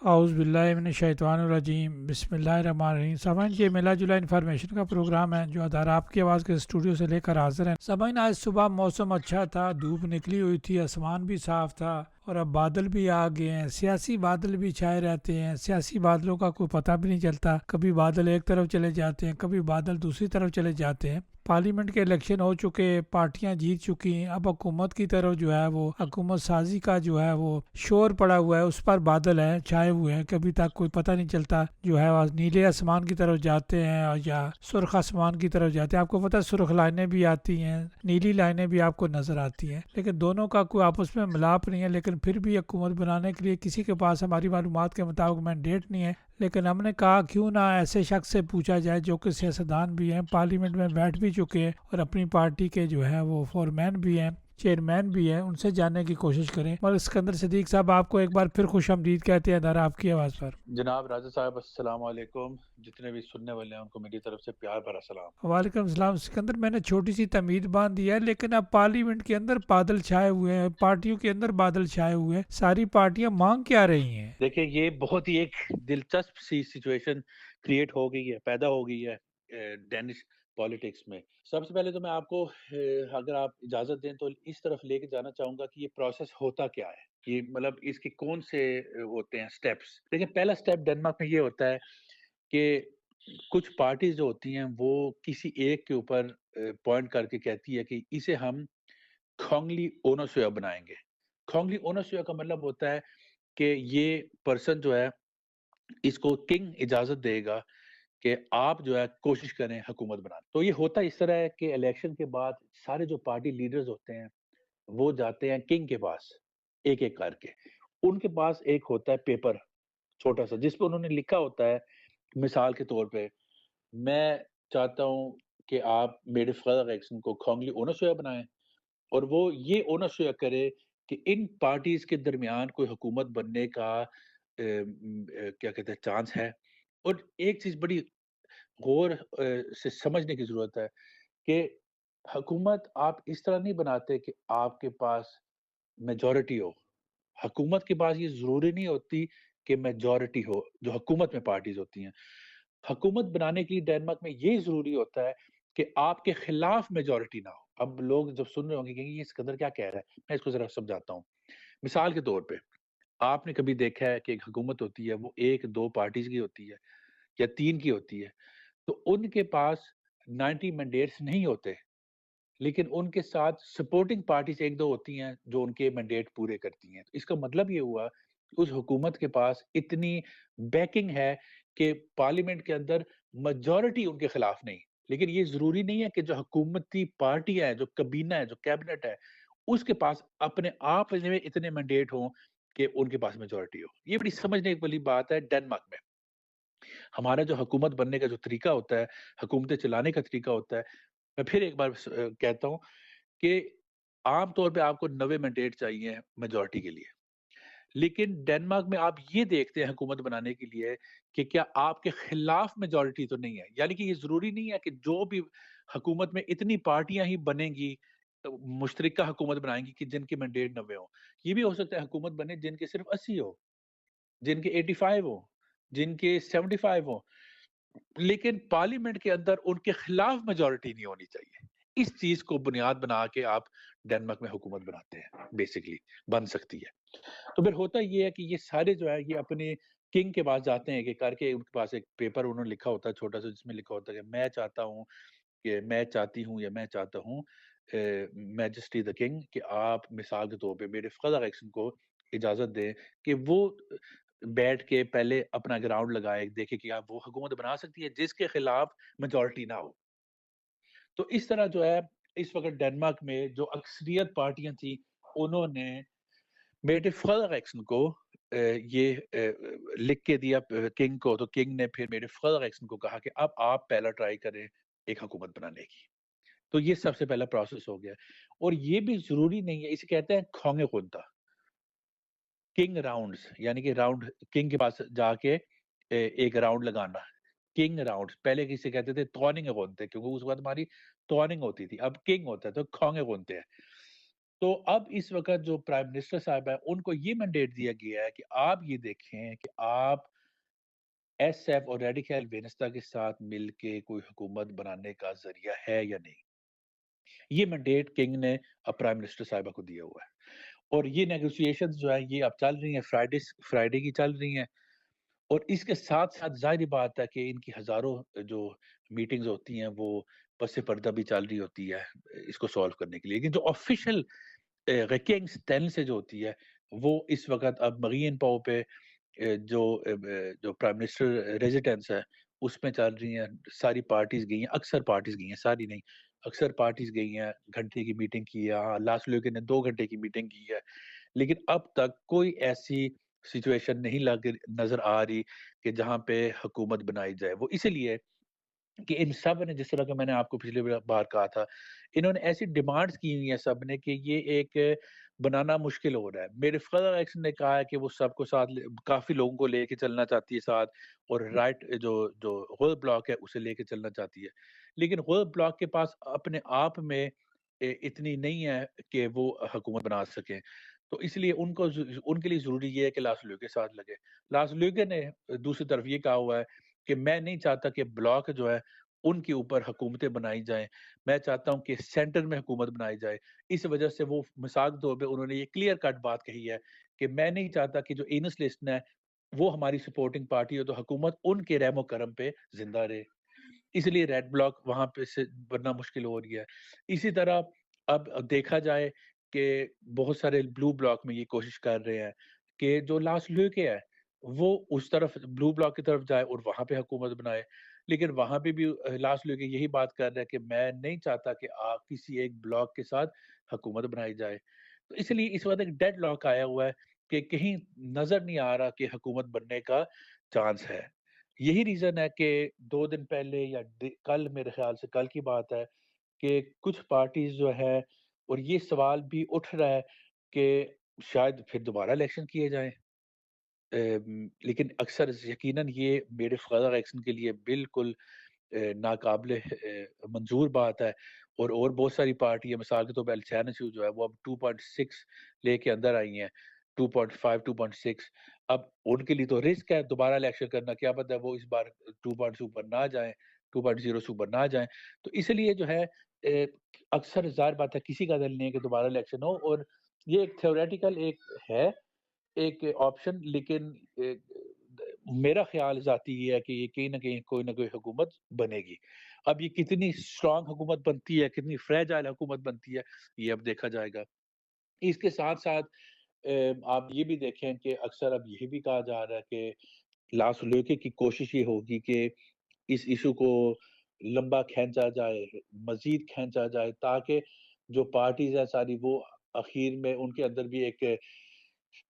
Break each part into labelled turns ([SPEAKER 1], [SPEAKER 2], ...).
[SPEAKER 1] اعوذ باللہ من الشیطان الرجیم، بسم اللہ الرحمن الرحیم۔ سامعین، یہ ملا جلا انفارمیشن کا پروگرام ہے جو ادارہ آپ کی آواز کے اسٹوڈیو سے لے کر حاضر ہیں۔ سامعین، آج صبح موسم اچھا تھا، دھوپ نکلی ہوئی تھی، آسمان بھی صاف تھا اور اب بادل بھی آ گئے ہیں۔ سیاسی بادل بھی چھائے رہتے ہیں، سیاسی بادلوں کا کوئی پتہ بھی نہیں چلتا، کبھی بادل ایک طرف چلے جاتے ہیں، کبھی بادل دوسری طرف چلے جاتے ہیں۔ پارلیمنٹ کے الیکشن ہو چکے، پارٹیاں جیت چکی ہیں، اب حکومت کی طرف جو ہے وہ حکومت سازی کا جو ہے وہ شور پڑا ہوا ہے، اس پر بادل ہیں چھائے ہوئے ہیں، کبھی تک کوئی پتہ نہیں چلتا جو ہے وہ نیلے آسمان کی طرف جاتے ہیں اور یا سرخ آسمان کی طرف جاتے ہیں۔ آپ کو پتہ ہے سرخ لائنیں بھی آتی ہیں، نیلی لائنیں بھی آپ کو نظر آتی ہیں، لیکن دونوں کا کوئی آپس میں ملاپ نہیں ہے۔ لیکن پھر بھی حکومت بنانے کے لیے کسی کے پاس ہماری معلومات کے مطابق مینڈیٹ نہیں ہے، لیکن ہم نے کہا کیوں نہ ایسے شخص سے پوچھا جائے جو کہ سیاستدان بھی ہیں، پارلیمنٹ میں بیٹھ بھی چکے ہیں اور اپنی پارٹی کے جو ہے وہ فورمین بھی ہیں، چیئرمین بھی ہیں، ان سے جاننے کی کوشش کریں۔ اور اسکندر صدیق صاحب، آپ کو ایک بار پھر خوش آمدید کہتے ہیں ادارہ آپ کی آواز پر۔
[SPEAKER 2] جناب راجہ صاحب، السلام علیکم۔ جتنے بھی سننے والے ہیں ان کو میری طرف سے پیار بھرا سلام۔
[SPEAKER 1] وعلیکم السلام سکندر، میں نے چھوٹی سی تمہید باندھ دیا ہے، لیکن اب پارلیمنٹ کے اندر بادل چھائے ہوئے ہیں، پارٹیوں کے اندر بادل چھائے ہوئے ہیں، ساری پارٹیاں مانگ کیا رہی ہیں؟
[SPEAKER 2] دیکھیں، یہ بہت ہی ایک دلچسپ سی سچویشن کریٹ ہو گئی ہے، پیدا ہو گئی ہے ڈینش پالیٹکس میں۔ سب سے پہلے تو میں آپ کو اگر آپ اجازت دیں تو اس طرف لے کے جانا چاہوں گا کہ یہ پروسیس ہوتا کیا ہے، یہ مطلب اس کے کون سے ہوتے ہیں سٹیپس۔ دیکھیں، پہلا سٹیپ ڈنمارک میں یہ ہوتا ہے کہ کچھ پارٹیز جو ہوتی ہیں وہ کسی ایک کے اوپر پوائنٹ کر کے کہتی ہے کہ اسے ہم کھونگلی اونوسویا بنائیں گے۔ کھونگلی اونوسویا کا مطلب ہوتا ہے کہ یہ پرسن جو ہے اس کو کنگ اجازت دے گا کہ آپ جو ہے کوشش کریں حکومت بنانے۔ تو یہ ہوتا اس طرح ہے کہ الیکشن کے بعد سارے جو پارٹی لیڈرز ہوتے ہیں وہ جاتے ہیں کنگ کے پاس ایک ایک کر کے۔ ان کے پاس ایک ہوتا ہے پیپر چھوٹا سا جس پہ انہوں نے لکھا ہوتا ہے، مثال کے طور پہ میں چاہتا ہوں کہ آپ میڈ فردر ایکشن کو کھونگلی اونوسویا بنائیں، اور وہ یہ اونوسویا کرے کہ ان پارٹیز کے درمیان کوئی حکومت بننے کا کیا کہتے ہیں چانس ہے۔ اور ایک چیز بڑی غور سے سمجھنے کی ضرورت ہے کہ حکومت آپ اس طرح نہیں بناتے کہ آپ کے پاس میجورٹی ہو۔ حکومت کے پاس یہ ضروری نہیں ہوتی کہ میجورٹی ہو جو حکومت میں پارٹیز ہوتی ہیں۔ حکومت بنانے کے لیے ڈینمارک میں یہ ضروری ہوتا ہے کہ آپ کے خلاف میجورٹی نہ ہو۔ اب لوگ جب سن رہے ہوں گے کہ یہ اسکندر کیا کہہ رہا ہے، میں اس کو ذرا سمجھاتا ہوں۔ مثال کے طور پہ آپ نے کبھی دیکھا ہے کہ ایک حکومت ہوتی ہے، وہ ایک دو پارٹیز کی ہوتی ہے یا تین کی ہوتی ہے، تو ان کے پاس 90 مینڈیٹس نہیں ہوتے، لیکن ان کے ساتھ سپورٹنگ پارٹیز ایک دو ہوتی ہیں جو ان کے مینڈیٹ پورے کرتی ہیں۔ اس کا مطلب یہ ہوا کہ اس حکومت کے پاس اتنی بیکنگ ہے کہ پارلیمنٹ کے اندر میجورٹی ان کے خلاف نہیں۔ لیکن یہ ضروری نہیں ہے کہ جو حکومتی پارٹی ہے، جو کابینہ ہے، جو کیبنٹ ہے، اس کے پاس اپنے آپ میں اتنے مینڈیٹ ہوں کہ ان کے پاس میجورٹی ہو۔ یہ بڑی سمجھنے والی بات ہے ڈنمارک میں۔ ہمارا جو حکومت بننے کا جو طریقہ ہوتا ہے، حکومتیں چلانے کا طریقہ ہوتا ہے، میں پھر ایک بار کہتا ہوں کہ عام طور پہ آپ کو 90 مینڈیٹ چاہیے میجورٹی کے لیے، لیکن ڈنمارک میں آپ یہ دیکھتے ہیں حکومت بنانے کے لیے کہ کیا آپ کے خلاف میجورٹی تو نہیں ہے۔ یعنی کہ یہ ضروری نہیں ہے کہ جو بھی حکومت میں اتنی پارٹیاں ہی بنیں گی، مشترکہ حکومت بنائیں گی کہ جن کے مینڈیٹ 90 ہوں۔ یہ بھی ہو سکتا ہے حکومت بنے جن کے صرف 80 ہو، جن کے 85 ہو، جن کے 75 ہو، لیکن پارلیمنٹ کے اندر ان کے خلاف میجورٹی نہیں ہونی چاہیے۔ اس چیز کو بنیاد بنا کے آپ ڈنمارک میں حکومت بناتے ہیں، بیسیکلی بن سکتی ہے۔ تو پھر ہوتا یہ ہے کہ یہ سارے جو ہے یہ اپنے کنگ کے پاس جاتے ہیں کہ کر کے ان کے پاس ایک پیپر انہوں نے لکھا ہوتا ہے چھوٹا سا، جس میں لکھا ہوتا ہے کہ میں چاہتا ہوں کہ میں چاہتی ہوں یا میں چاہتا ہوں میجسٹی دا کنگ کہ آپ مثال کے طور پہ میرے فردر ایکشن کو اجازت دیں کہ وہ بیٹھ کے پہلے اپنا گراؤنڈ لگائے، دیکھے کہ آپ وہ حکومت بنا سکتی ہے جس کے خلاف میجورٹی نہ ہو۔ تو اس طرح جو ہے اس وقت ڈنمارک میں جو اکثریت پارٹیاں تھیں انہوں نے میڈ فردر ایکشن کو یہ لکھ کے دیا کنگ کو، تو کنگ نے پھر میڈ فردر ایکشن کو کہا کہ اب آپ پہلا ٹرائی کریں ایک حکومت بنانے کی۔ تو یہ سب سے پہلا پروسیس ہو گیا، اور یہ بھی ضروری نہیں ہے، اسے کہتے ہیں کھونگے خونتا کنگ راؤنڈز، یعنی کہ راؤنڈ کنگ کے پاس جا کے ایک راؤنڈ لگانا۔ کنگ راؤنڈ پہلے کسی کہتے تھے توننگ غونتے، کیونکہ اس وقت ہماری توننگ ہوتی تھی، اب کنگ ہوتا ہے تو کھونگے غونتے ہیں۔ تو اب اس وقت جو پرائم منسٹر صاحب ہے ان کو یہ مینڈیٹ دیا گیا ہے کہ آپ یہ دیکھیں کہ آپ ایس ایف اور ریڈیکل وینسٹا کے ساتھ مل کے کوئی حکومت بنانے کا ذریعہ ہے یا نہیں. یہ مینڈیٹ کنگ نے اب پرائم منسٹر صاحبہ کو دیا ہوا ہے. اور یہ نیگوسیشنز جو ہے یہ اب چل رہی ہیں، فرائیڈے کی چل رہی ہیں. اور اس کے ساتھ ساتھ ظاہری بات ہے کہ ان کی ہزاروں جو میٹنگز ہوتی ہیں وہ پس پردہ بھی چل رہی ہوتی ہے اس کو سولو کرنے کے لیے. لیکن جو آفیشیل ریکنگز 10 سے جو ہوتی ہے وہ اس وقت اب مغین پاؤ پہ جو پرائم منسٹر ریزیڈنس ہے اس میں چل رہی ہیں. ساری پارٹیز گئی ہیں، اکثر پارٹیز گئی ہیں، ساری نہیں، اکثر پارٹیز گئی ہیں، گھنٹے کی میٹنگ کی ہے. ہاں لاسٹ لوگوں نے 2 گھنٹے کی میٹنگ کی ہے. لیکن اب تک کوئی ایسی سچویشن نہیں نظر آ رہی کہ جہاں پہ حکومت بنائی جائے. وہ اسی لیے کہ ان سب نے، جس طرح کہ میں نے آپ کو پچھلی بار کہا تھا، انہوں نے ایسی ڈیمانڈز کی ہوئی ہیں سب نے کہ یہ ایک بنانا مشکل ہو رہا ہے. میرے فادر ایکشن نے کہا ہے کہ وہ سب کو ساتھ کافی لوگوں کو لے کے چلنا چاہتی ہے ساتھ، اور رائٹ جو غور بلاک ہے اسے لے کے چلنا چاہتی ہے. لیکن غور بلاک کے پاس اپنے آپ میں اتنی نہیں ہے کہ وہ حکومت بنا سکیں. تو اس لیے ان کے لیے ضروری یہ ہے کہ لاسلو کے ساتھ لگے. لاسلو نے دوسری طرف یہ کہا ہوا ہے کہ میں نہیں چاہتا کہ بلاک جو ہے ان کے اوپر حکومتیں بنائی جائیں، میں چاہتا ہوں کہ سینٹر میں حکومت بنائی جائے. اس وجہ سے وہ مثال کے طور پہ انہوں نے یہ کلیئر کٹ بات کہی ہے کہ میں نہیں چاہتا کہ جو اینس لسٹ ہے وہ ہماری سپورٹنگ پارٹی ہو تو حکومت ان کے رحم و کرم پہ زندہ رہے. اس لیے ریڈ بلاک وہاں پہ سے بننا مشکل ہو رہی ہے. اسی طرح اب دیکھا جائے کہ بہت سارے بلو بلاک میں یہ کوشش کر رہے ہیں کہ جو لاسٹ لو کے ہے وہ اس طرف بلو بلاک کی طرف جائے اور وہاں پہ حکومت بنائے. لیکن وہاں پہ بھی لاسٹ لو کے یہی بات کر رہے ہیں کہ میں نہیں چاہتا کہ آپ کسی ایک بلاک کے ساتھ حکومت بنائی جائے. تو اس لیے اس وقت ایک ڈیڈ لاک آیا ہوا ہے کہ کہیں نظر نہیں آ رہا کہ حکومت بننے کا چانس ہے. یہی ریزن ہے کہ 2 دن پہلے یا کل، میرے خیال سے کل کی بات ہے، کہ کچھ پارٹیز جو ہے اور یہ سوال بھی اٹھ رہا ہے کہ شاید پھر دوبارہ الیکشن کیے جائیں. لیکن اکثر یقیناً یہ میرے فادر ایکشن کے لیے بالکل ناقابل منظور بات ہے. اور بہت ساری پارٹی ہے، مثال کے طور پہ الٹرنیٹیو جو ہے وہ اب 2.6 لے کے اندر آئی ہیں، 2.5 2.6. اب ان کے لیے تو رسک ہے دوبارہ الیکشن کرنا، کیا پتہ ہے وہ اس بار 2.2 پر نہ جائیں، 2.0 سے اوپر نہ جائیں. تو اس لیے جو ہے اکثر ظاہر بات ہے کسی کا دل نہیں ہے کہ دوبارہ الیکشن ہو. اور یہ ایک تھیوریٹیکل ہے ایک آپشن، لیکن میرا خیال ذاتی یہ ہے کہ یہ کہیں نہ کہیں کوئی نہ کوئی حکومت بنے گی. اب یہ کتنی اسٹرانگ حکومت بنتی ہے، کتنی فریجائل حکومت بنتی ہے، یہ اب دیکھا جائے گا. اس کے ساتھ ساتھ آپ یہ بھی دیکھیں کہ اکثر اب یہ بھی کہا جا رہا ہے کہ لاسٹ لوکے کی کوشش یہ ہوگی کہ اس ایشو کو لمبا کھینچا جائے، مزید کھینچا جائے، تاکہ جو پارٹیز ہیں ساری وہ اخیر میں ان کے اندر بھی ایک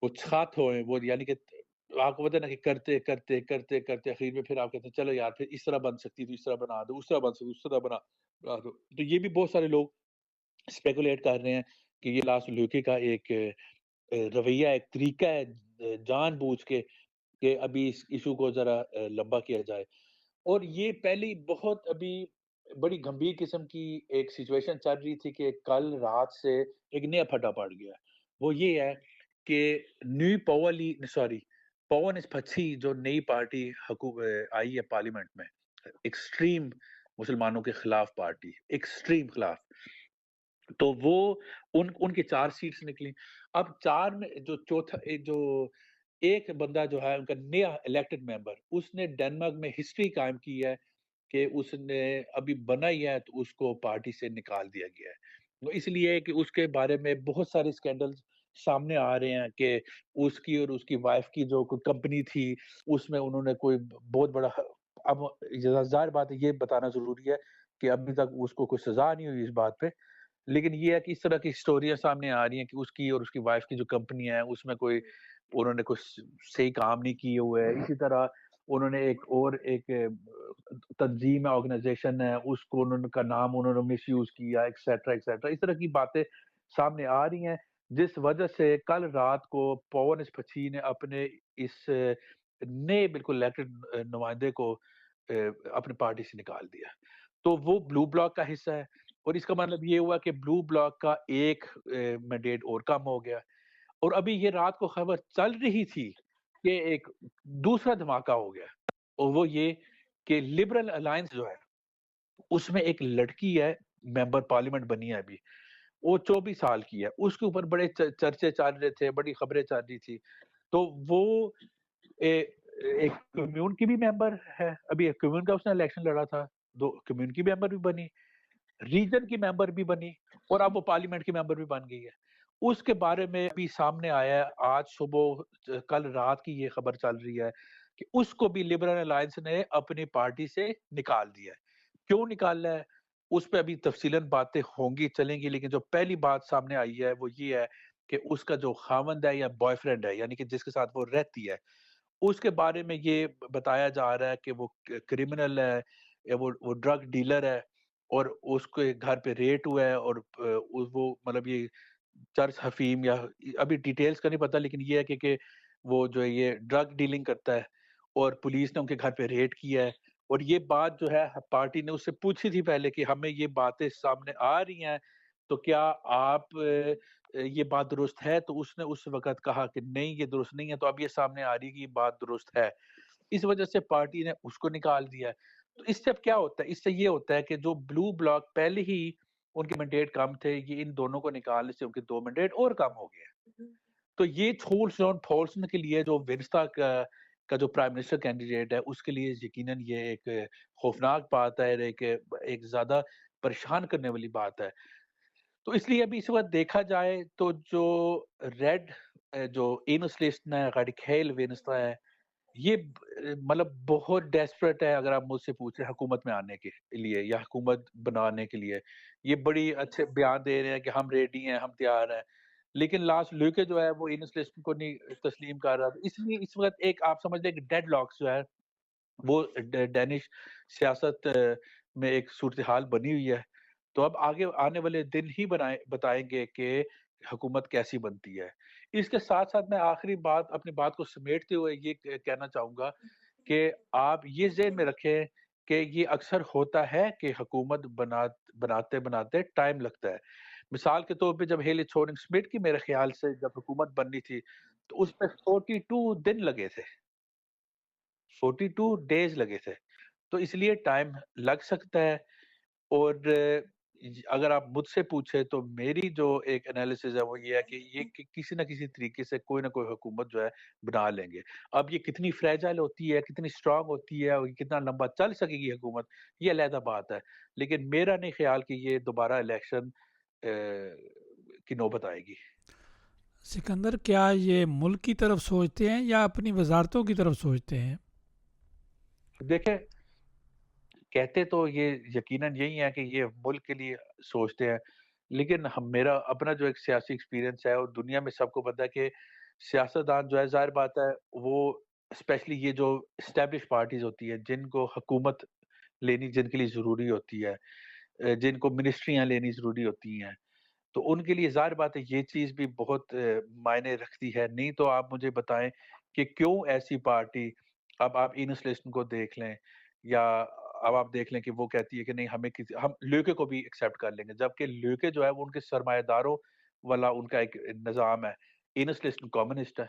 [SPEAKER 2] وہ چھات ہوئے، وہ یعنی کہ آپ کو پتہ ہے نا کہ کرتے کرتے کرتے کرتے اخیر میں پھر آپ کہتے ہیں چلو یار پھر اس طرح بن سکتی تو اس طرح بنا دو، اس طرح بن سکتی اس طرح بنا دو. تو یہ بھی بہت سارے لوگ اسپیکولیٹ کر رہے ہیں کہ یہ لاسٹ لوکے کا ایک رویہ، ایک طریقہ ہے جان بوجھ کے کہ ابھی اس ایشو کو ذرا لمبا کیا جائے. اور یہ پہلی بہت ابھی بڑی گمبھیر قسم کی ایک سچویشن چل رہی تھی کہ کل رات سے ایک نیا پھٹا پڑ گیا. وہ یہ ہے کہ نیو پون اس پچھی جو نئی پارٹی آئی ہے پارلیمنٹ میں، ایکسٹریم مسلمانوں کے خلاف پارٹی، ایکسٹریم خلاف. تو وہ ان کے 4 سیٹس نکلی. اب 4 میں جو چوتھا جو ایک بندہ جو ہے ان کا نیا الیکٹڈ ممبر، اس نے ڈنمارک میں ہسٹری قائم کی ہے کہ اس نے ابھی بنا ہی ہے تو اس کو پارٹی سے نکال دیا گیا ہے. وہ اس لیے کہ اس کے بارے میں بہت سارے اسکینڈل سامنے آ رہے ہیں کہ اس کی اور اس کی وائف کی جو کوئی کمپنی تھی اس میں انہوں نے کوئی بہت بڑا، اب ظاہر بات ہے یہ بتانا ضروری ہے کہ ابھی تک اس کو کوئی سزا نہیں ہوئی اس بات پہ. لیکن یہ ہے کہ اس طرح کی اسٹوریاں سامنے آ رہی ہیں کہ اس کی اور اس کی وائف کی جو کمپنی ہے اس میں کوئی انہوں نے کوئی صحیح کام نہیں کیے ہوئے ہے. اسی طرح انہوں نے ایک تنظیم ہے، آرگنائزیشن ہے، اس کو انہوں نے کا نام انہوں نے مس یوز کیا، ایکسیٹرا ایکسیٹرا. اس طرح کی باتیں سامنے آ رہی ہیں جس وجہ سے کل رات کو پون اس پچھی نے اپنے اس نئے بالکل الیکٹڈ نمائندے کو اپنے پارٹی سے نکال دیا. تو وہ بلو بلاک کا حصہ ہے. اور اس کا مطلب یہ ہوا کہ بلو بلاک کا ایک مینڈیٹ اور کم ہو گیا. اور ابھی یہ رات کو خبر چل رہی تھی کہ ایک دوسرا دھماکہ ہو گیا، اور وہ یہ کہ لبرل الائنس جو ہے اس میں ایک لڑکی ہے، ممبر پارلیمنٹ بنی ہے ابھی، وہ 24 سال کی ہے. اس کے اوپر بڑے چرچے چل رہے تھے، بڑی خبریں چل رہی تھی. تو وہ ایک کمیون کی بھی ممبر ہے، ابھی ایک کمیون کا اس نے الیکشن لڑا تھا، 2 کمیون کی ممبر بھی بنی، ریجن کی ممبر بھی بنی، اور اب وہ پارلیمنٹ کی ممبر بھی بن گئی ہے. اس کے بارے میں بھی سامنے آیا ہے آج صبح، کل رات کی یہ خبر چل رہی ہے کہ اس کو بھی لبرل الائنس نے اپنی پارٹی سے نکال دیا ہے. کیوں نکالا ہے اس پہ ابھی تفصیلاً باتیں ہوں گی، چلیں گی، لیکن جو پہلی بات سامنے آئی ہے وہ یہ ہے کہ اس کا جو خاوند ہے یا بوائے فرینڈ ہے، یعنی کہ جس کے ساتھ وہ رہتی ہے، اس کے بارے میں یہ بتایا جا رہا ہے کہ وہ کرمنل ہے، یا وہ ڈرگ ڈیلر ہے، اور اس کے گھر پہ ریٹ ہوا ہے، اور وہ مطلب یہ چرس حفیم، یا ابھی ڈیٹیلز کا نہیں پتا، لیکن یہ ہے کہ وہ جو ہے یہ ڈرگ ڈیلنگ کرتا ہے، اور پولیس نے ان کے گھر پہ ریڈ کیا ہے. اور یہ بات جو ہے پارٹی نے اس سے پوچھی تھی پہلے کہ ہمیں یہ باتیں سامنے آ رہی ہیں تو کیا آپ یہ بات درست ہے، تو اس نے اس وقت کہا کہ نہیں یہ درست نہیں ہے. تو اب یہ سامنے آ رہی ہے کہ یہ بات درست ہے، اس وجہ سے پارٹی نے اس کو نکال دیا ہے. تو اس سے اب کیا ہوتا ہے، اس سے یہ ہوتا ہے کہ جو بلو بلاک پہلے ہی ان کے مینڈیٹ کم تھے، یہ ان دونوں کو نکالنے سے ان کے 2 مینڈیٹ اور کم ہو گئے. تو یہ تھولسٹون پولسن کے لیے جو ونسٹا کا جو پرائم منسٹر کینڈیڈیٹ ہے، اس کے لیے یقیناً یہ ایک خوفناک بات ہے، ایک زیادہ پریشان کرنے والی بات ہے. تو اس لیے ابھی اس وقت دیکھا جائے تو جو ریڈ جو اینسلسٹ ہے، غاڑی وینستا ہے، یہ مطلب بہت ڈیسپریٹ ہے اگر آپ مجھ سے پوچھیں حکومت میں آنے کے لیے یا حکومت بنانے کے لیے. یہ بڑی اچھے بیان دے رہے ہیں کہ ہم ریڈی ہیں، ہم تیار ہیں، لیکن لاسٹ لیوکے جو ہے وہ انسلیشن کو نہیں تسلیم کر رہا. اس لیے اس وقت ایک آپ سمجھ لیں کہ ڈیڈ لاکس جو ہے وہ ڈینش سیاست میں ایک صورتحال بنی ہوئی ہے. تو اب آگے آنے والے دن ہی بتائیں گے کہ حکومت کیسی بنتی ہے. اس کے ساتھ ساتھ میں آخری بات اپنی بات کو سمیٹتے ہوئے یہ کہنا چاہوں گا کہ آپ یہ ذہن میں رکھیں کہ یہ اکثر ہوتا ہے کہ حکومت بناتے بناتے ٹائم لگتا ہے. مثال کے طور پہ جب ہیلی تھورنگ سمتھ کی میرے خیال سے جب حکومت بننی تھی تو اس پہ 42 دن لگے تھے، 42 ڈیز لگے تھے. تو اس لیے ٹائم لگ سکتا ہے. اور اگر آپ مجھ سے پوچھیں تو میری جو ایک انالیسز ہے وہ یہ ہے کہ یہ کسی نہ کسی طریقے سے کوئی نہ کوئی حکومت جو ہے بنا لیں گے. اب یہ کتنی فریجائل ہوتی ہے، کتنی اسٹرانگ ہوتی ہے، اور کتنا لمبا چل سکے گی حکومت، یہ علیحدہ بات ہے. لیکن میرا نہیں خیال کہ یہ دوبارہ الیکشن کی نوبت آئے گی.
[SPEAKER 1] سکندر، کیا یہ ملک کی طرف سوچتے ہیں یا اپنی وزارتوں کی طرف سوچتے ہیں؟
[SPEAKER 2] دیکھیں، کہتے تو یہ یقیناً یہی ہے کہ یہ ملک کے لیے سوچتے ہیں، لیکن میرا اپنا جو ایک سیاسی ایکسپیرینس ہے، اور دنیا میں سب کو پتہ ہے کہ سیاستدان جو ہے ظاہر بات ہے وہ اسپیشلی یہ جو اسٹیبلش پارٹیز ہوتی ہیں جن کو حکومت لینی جن کے لیے ضروری ہوتی ہے، جن کو منسٹریاں لینی ضروری ہوتی ہیں، تو ان کے لیے ظاہر بات ہے یہ چیز بھی بہت معنی رکھتی ہے. نہیں تو آپ مجھے بتائیں کہ کیوں ایسی پارٹی، اب آپ انسلیشن کو دیکھ لیں، یا اب آپ دیکھ لیں کہ وہ کہتی ہے کہ نہیں ہم لیوکے کو بھی ایکسیپٹ کر لیں گے، جبکہ لیوکے جو ہے وہ ان کے سرمایہ داروں والا ان کا ایک نظام ہے. انسلیشن کمیونسٹ ہے،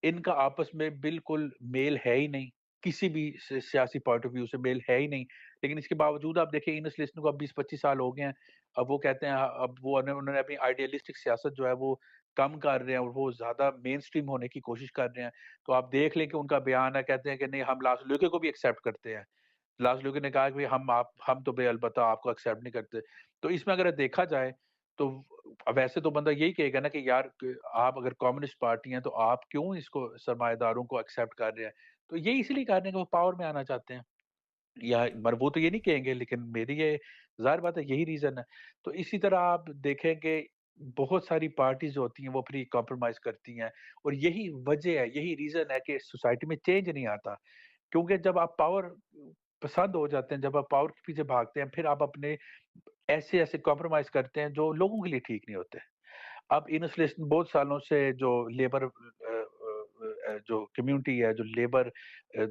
[SPEAKER 2] ان کا آپس میں بالکل میل ہے ہی نہیں، کسی بھی سیاسی پوائنٹ آف ویو سے میل ہے ہی نہیں. لیکن اس کے باوجود آپ دیکھیں انسلیشن کو اب 20-25 سال ہو گئے ہیں. اب وہ کہتے ہیں، اب وہ انہوں نے اپنی آئیڈیالسٹک سیاست جو ہے وہ کم کر رہے ہیں، اور وہ زیادہ مین سٹریم ہونے کی کوشش کر رہے ہیں. تو آپ دیکھ لیں کہ ان کا بیان ہے، کہتے ہیں کہ نہیں ہم لاس لیوکے کو بھی ایکسیپٹ کرتے ہیں. لاس لیوکے نے کہا کہ ہم تو بے البتہ آپ کو ایکسیپٹ نہیں کرتے. تو اس میں اگر دیکھا جائے تو ویسے تو بندہ یہی کہے گا نا کہ یار آپ اگر کمیونسٹ پارٹی ہیں تو آپ کیوں اس کو سرمایہ داروں کو ایکسیپٹ کر رہے ہیں. تو یہی اس لیے کر رہے ہیں کہ وہ پاور میں آنا چاہتے ہیں، یا وہ تو یہ نہیں کہیں گے، لیکن میری یہ ظاہر بات ہے یہی ریزن ہے. تو اسی طرح آپ دیکھیں کہ بہت ساری پارٹیز ہوتی ہیں وہ پھر کمپرومائز کرتی ہیں، اور یہی وجہ ہے، یہی ریزن ہے کہ سوسائٹی میں چینج نہیں آتا. کیونکہ جب آپ پاور پسند ہو جاتے ہیں، جب آپ پاور کے پیچھے بھاگتے ہیں، پھر آپ اپنے ایسے کمپرومائز کرتے ہیں جو لوگوں کے لیے ٹھیک نہیں ہوتے. اب انسلیشن بہت سالوں سے جو لیبر جو کمیونٹی ہے، جو لیبر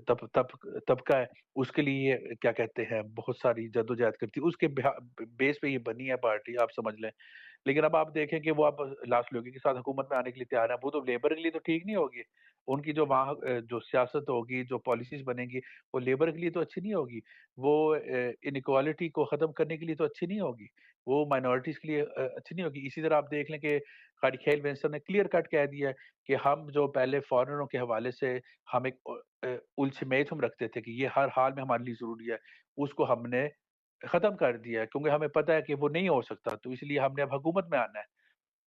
[SPEAKER 2] طبقہ ہے، اس کے لیے کیا کہتے ہیں بہت ساری جدوجہد کرتی ہے، اس کے بیس پہ یہ بنی ہے پارٹی، آپ سمجھ لیں۔ لیکن اب آپ دیکھیں کہ وہ اب لاسٹ لوگوں کے ساتھ حکومت میں آنے کے لیے تیار ہیں، وہ تو لیبر کے لیے تو ٹھیک نہیں ہوگی، ان کی جو وہاں جو سیاست ہوگی، جو پالیسیز بنیں گی، وہ لیبر کے لیے تو اچھی نہیں ہوگی، وہ انیکوالٹی کو ختم کرنے کے لیے تو اچھی نہیں ہوگی، وہ مائنورٹیز کے لیے اچھی نہیں ہوگی۔ اسی طرح آپ دیکھ لیں کہ قاری خیل وینسٹن نے کلیئر کٹ کہہ دیا ہے کہ ہم جو پہلے فارنروں کے حوالے سے ہم ایک الٹیمیٹم رکھتے تھے کہ یہ ہر حال میں ہمارے لیے ضروری ہے، اس کو ہم نے ختم کر دیا ہے، کیونکہ ہمیں پتہ ہے کہ وہ نہیں ہو سکتا، تو اس لیے ہم نے اب حکومت میں آنا ہے۔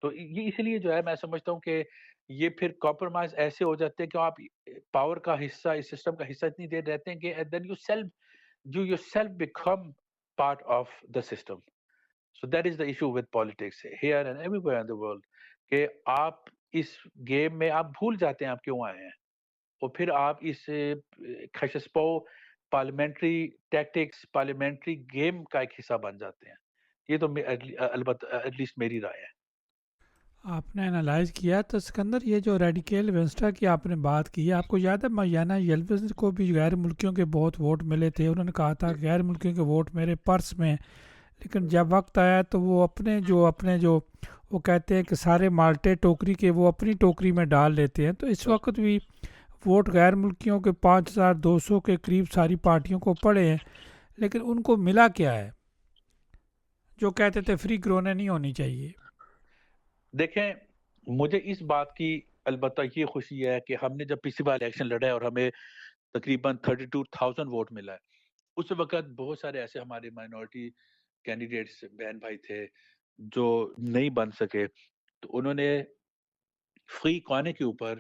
[SPEAKER 2] تو یہ اس لیے جو ہے میں سمجھتا ہوں کہ یہ پھر کمپرومائز ایسے ہو جاتے ہیں کہ آپ پاور کا حصہ، اس سسٹم کا حصہ اتنی دیر رہتے ہیں کہ then you self become part of the system. So that is the issue with politics here and everywhere in the world, کہ آپ اس گیم میں آپ بھول جاتے ہیں آپ کیوں آئے ہیں، اور پھر آپ اس خشسپو پارلیمنٹری ٹیکٹکس، پارلیمنٹری گیم کا ایک حصہ بن جاتے ہیں۔ یہ تو البتہ ایٹ لیسٹ میری رائے ہے۔
[SPEAKER 1] آپ نے انالائز کیا تو سکندر، یہ جو ریڈیکل وینسٹا کی آپ نے بات کی ہے، آپ کو یاد ہے مایانا یلوز کو بھی غیر ملکیوں کے بہت ووٹ ملے تھے، انہوں نے کہا تھا غیر ملکیوں کے ووٹ میرے پرس میں ہیں، لیکن جب وقت آیا تو وہ اپنے جو وہ کہتے ہیں کہ سارے مالٹے ٹوکری کے وہ اپنی ٹوکری میں ڈال لیتے ہیں، تو اس وقت بھی ووٹ غیر ملکیوں کے 5200 کے قریب ساری پارٹیوں کو پڑے ہیں، لیکن ان کو ملا کیا ہے جو کہتے تھے فری گرونے نہیں ہونی چاہیے؟
[SPEAKER 2] دیکھیں، مجھے اس بات کی البتہ یہ خوشی ہے کہ ہم نے جب پچھلی بار الیکشن لڑا ہے اور ہمیں تقریباً 32,000 ووٹ ملا ہے، اس وقت بہت سارے ایسے ہمارے مائنورٹی کینڈیڈیٹس بہن بھائی تھے جو نہیں بن سکے، تو انہوں نے فری کھانے کے اوپر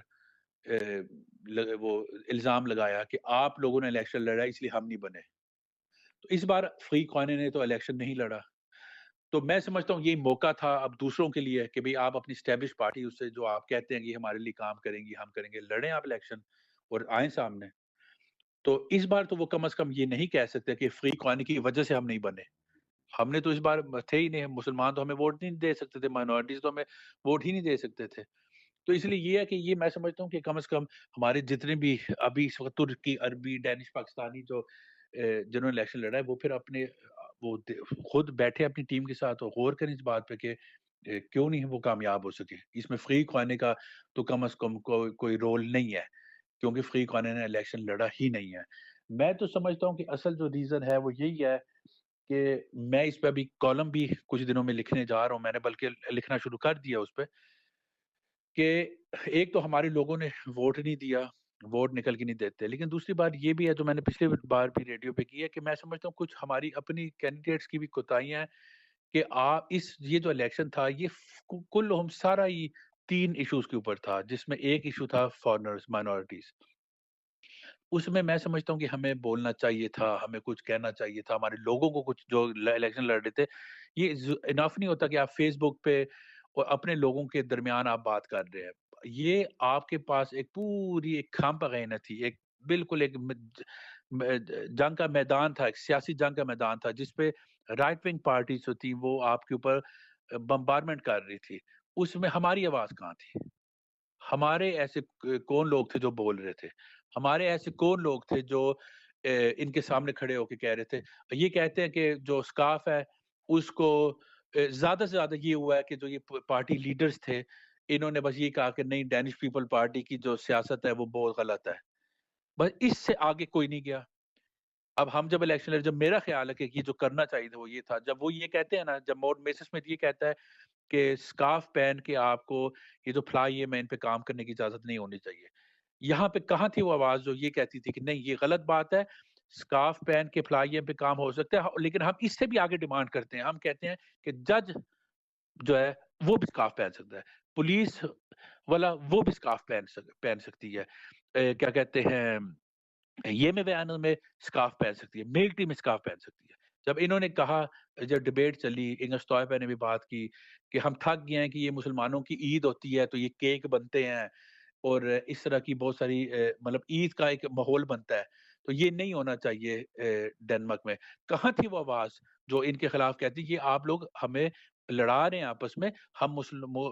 [SPEAKER 2] وہ الزام لگایا کہ آپ لوگوں نے الیکشن لڑا اس لیے ہم نہیں بنے۔ تو اس بار فری کھانے نے تو الیکشن نہیں لڑا، تو میں سمجھتا ہوں یہ موقع تھا اب دوسروں کے لیے کہ بھئی آپ اپنی اسٹیبلش پارٹی اس سے جو آپ کہتے ہیں کہ ہمارے لیے کام کریں گی، ہم کریں گے، لڑیں آپ الیکشن اور آئیں سامنے۔ تو اس بار تو وہ کم از کم یہ نہیں کہہ سکتے کہ فری کھانے کی وجہ سے ہم نہیں بنے، ہم نے تو اس بار تھے ہی نہیں، مسلمان تو ہمیں ووٹ نہیں دے سکتے تھے، مائنورٹیز تو ہمیں ووٹ ہی نہیں دے سکتے تھے۔ تو اس لیے یہ ہے کہ یہ میں سمجھتا ہوں کہ کم از کم ہمارے جتنے بھی ابھی اس وقت ترکی، عربی، ڈینش، پاکستانی جو جنہوں نے الیکشن لڑا ہے، وہ پھر اپنے خود بیٹھے اپنی ٹیم کے ساتھ اور غور کریں اس بات پہ کہ کیوں نہیں وہ کامیاب ہو سکے۔ اس میں فری کھانے کا تو کم از کم کوئی رول نہیں ہے، کیونکہ فری کھانے نے الیکشن لڑا ہی نہیں ہے۔ میں تو سمجھتا ہوں کہ اصل جو ریزن ہے وہ یہی ہے کہ میں اس پہ ابھی کالم بھی کچھ دنوں میں لکھنے جا رہا ہوں، میں نے بلکہ لکھنا شروع کر دیا اس پہ، کہ ایک تو ہمارے لوگوں نے ووٹ نہیں دیا، ووٹ نکل کے نہیں دیتے، لیکن دوسری بات یہ بھی ہے جو میں نے پچھلی بار بھی ریڈیو پہ کی ہے کہ میں سمجھتا ہوں کچھ ہماری اپنی کینڈیڈیٹس کی بھی کوتاہیاں ہیں کہ آپ یہ جو الیکشن تھا یہ کل ہم سارا ہی 3 ایشوز کے اوپر تھا، جس میں ایک ایشو تھا فارنرز، مائنورٹیز۔ اس میں سمجھتا ہوں کہ ہمیں بولنا چاہیے تھا، ہمیں کچھ کہنا چاہیے تھا، ہمارے لوگوں کو کچھ جو الیکشن لڑ رہے تھے، یہ انف نہیں ہوتا کہ آپ فیس بک پہ اور اپنے لوگوں کے درمیان آپ بات کر رہے ہیں۔ یہ آپ کے پاس ایک پوری ایک کھامپغینہ تھی، ایک بالکل ایک جنگ کا میدان تھا، ایک سیاسی جنگ کا میدان تھا، جس پہ رائٹ ونگ پارٹیز جو تھی وہ آپ کے اوپر بمبارمنٹ کر رہی تھی۔ اس میں ہماری آواز کہاں تھی؟ ہمارے ایسے کون لوگ تھے جو بول رہے تھے؟ ہمارے ایسے کون لوگ تھے جو ان کے سامنے کھڑے ہو کے کہہ رہے تھے؟ یہ کہتے ہیں کہ جو سکارف ہے اس کو زیادہ سے زیادہ یہ ہوا ہے کہ جو یہ پارٹی لیڈرز تھے انہوں نے بس یہ کہا کہ نہیں، ڈینش پیپل پارٹی کی جو سیاست ہے وہ بہت غلط ہے، بس اس سے آگے کوئی نہیں گیا۔ اب ہم جب الیکشن لڑے، جب میرا خیال ہے کہ یہ جو کرنا چاہیے تھا وہ یہ تھا، جب وہ یہ کہتے ہیں نا، جب مورڈ میسس میں یہ کہتا ہے کہ سکارف پہن کے آپ کو یہ جو فلائی ہے میں ان پہ کام کرنے کی اجازت نہیں ہونی چاہیے، یہاں پہ کہاں تھی وہ آواز جو یہ کہتی تھی کہ نہیں یہ غلط بات ہے، سکارف پہن کے فلائی پہ کام ہو سکتا ہے؟ لیکن ہم اس سے بھی آگے ڈیمانڈ کرتے ہیں، ہم کہتے ہیں کہ جج جو ہے وہ بھی سکارف پہن سکتا ہے، پولیس والا وہ بھی سکارف پہن سکتی ہے، کیا کہتے ہیں، یہ میں بیان میں سکارف پہن سکتی ہے، ملٹری میں سکارف پہن سکتی ہے۔ جب انہوں نے کہا، جب ڈیبیٹ چلی، انگس طائفہ نے بھی بات کی کہ ہم تھک گئے ہیں کہ یہ مسلمانوں کی عید ہوتی ہے تو یہ کیک بنتے ہیں اور اس طرح کی بہت ساری مطلب عید کا ایک ماحول بنتا ہے، تو یہ نہیں ہونا چاہیے ڈنمارک میں۔ کہاں تھی وہ آواز جو ان کے خلاف کہتی یہ آپ لوگ ہمیں لڑا رہے ہیں آپس میں. ہم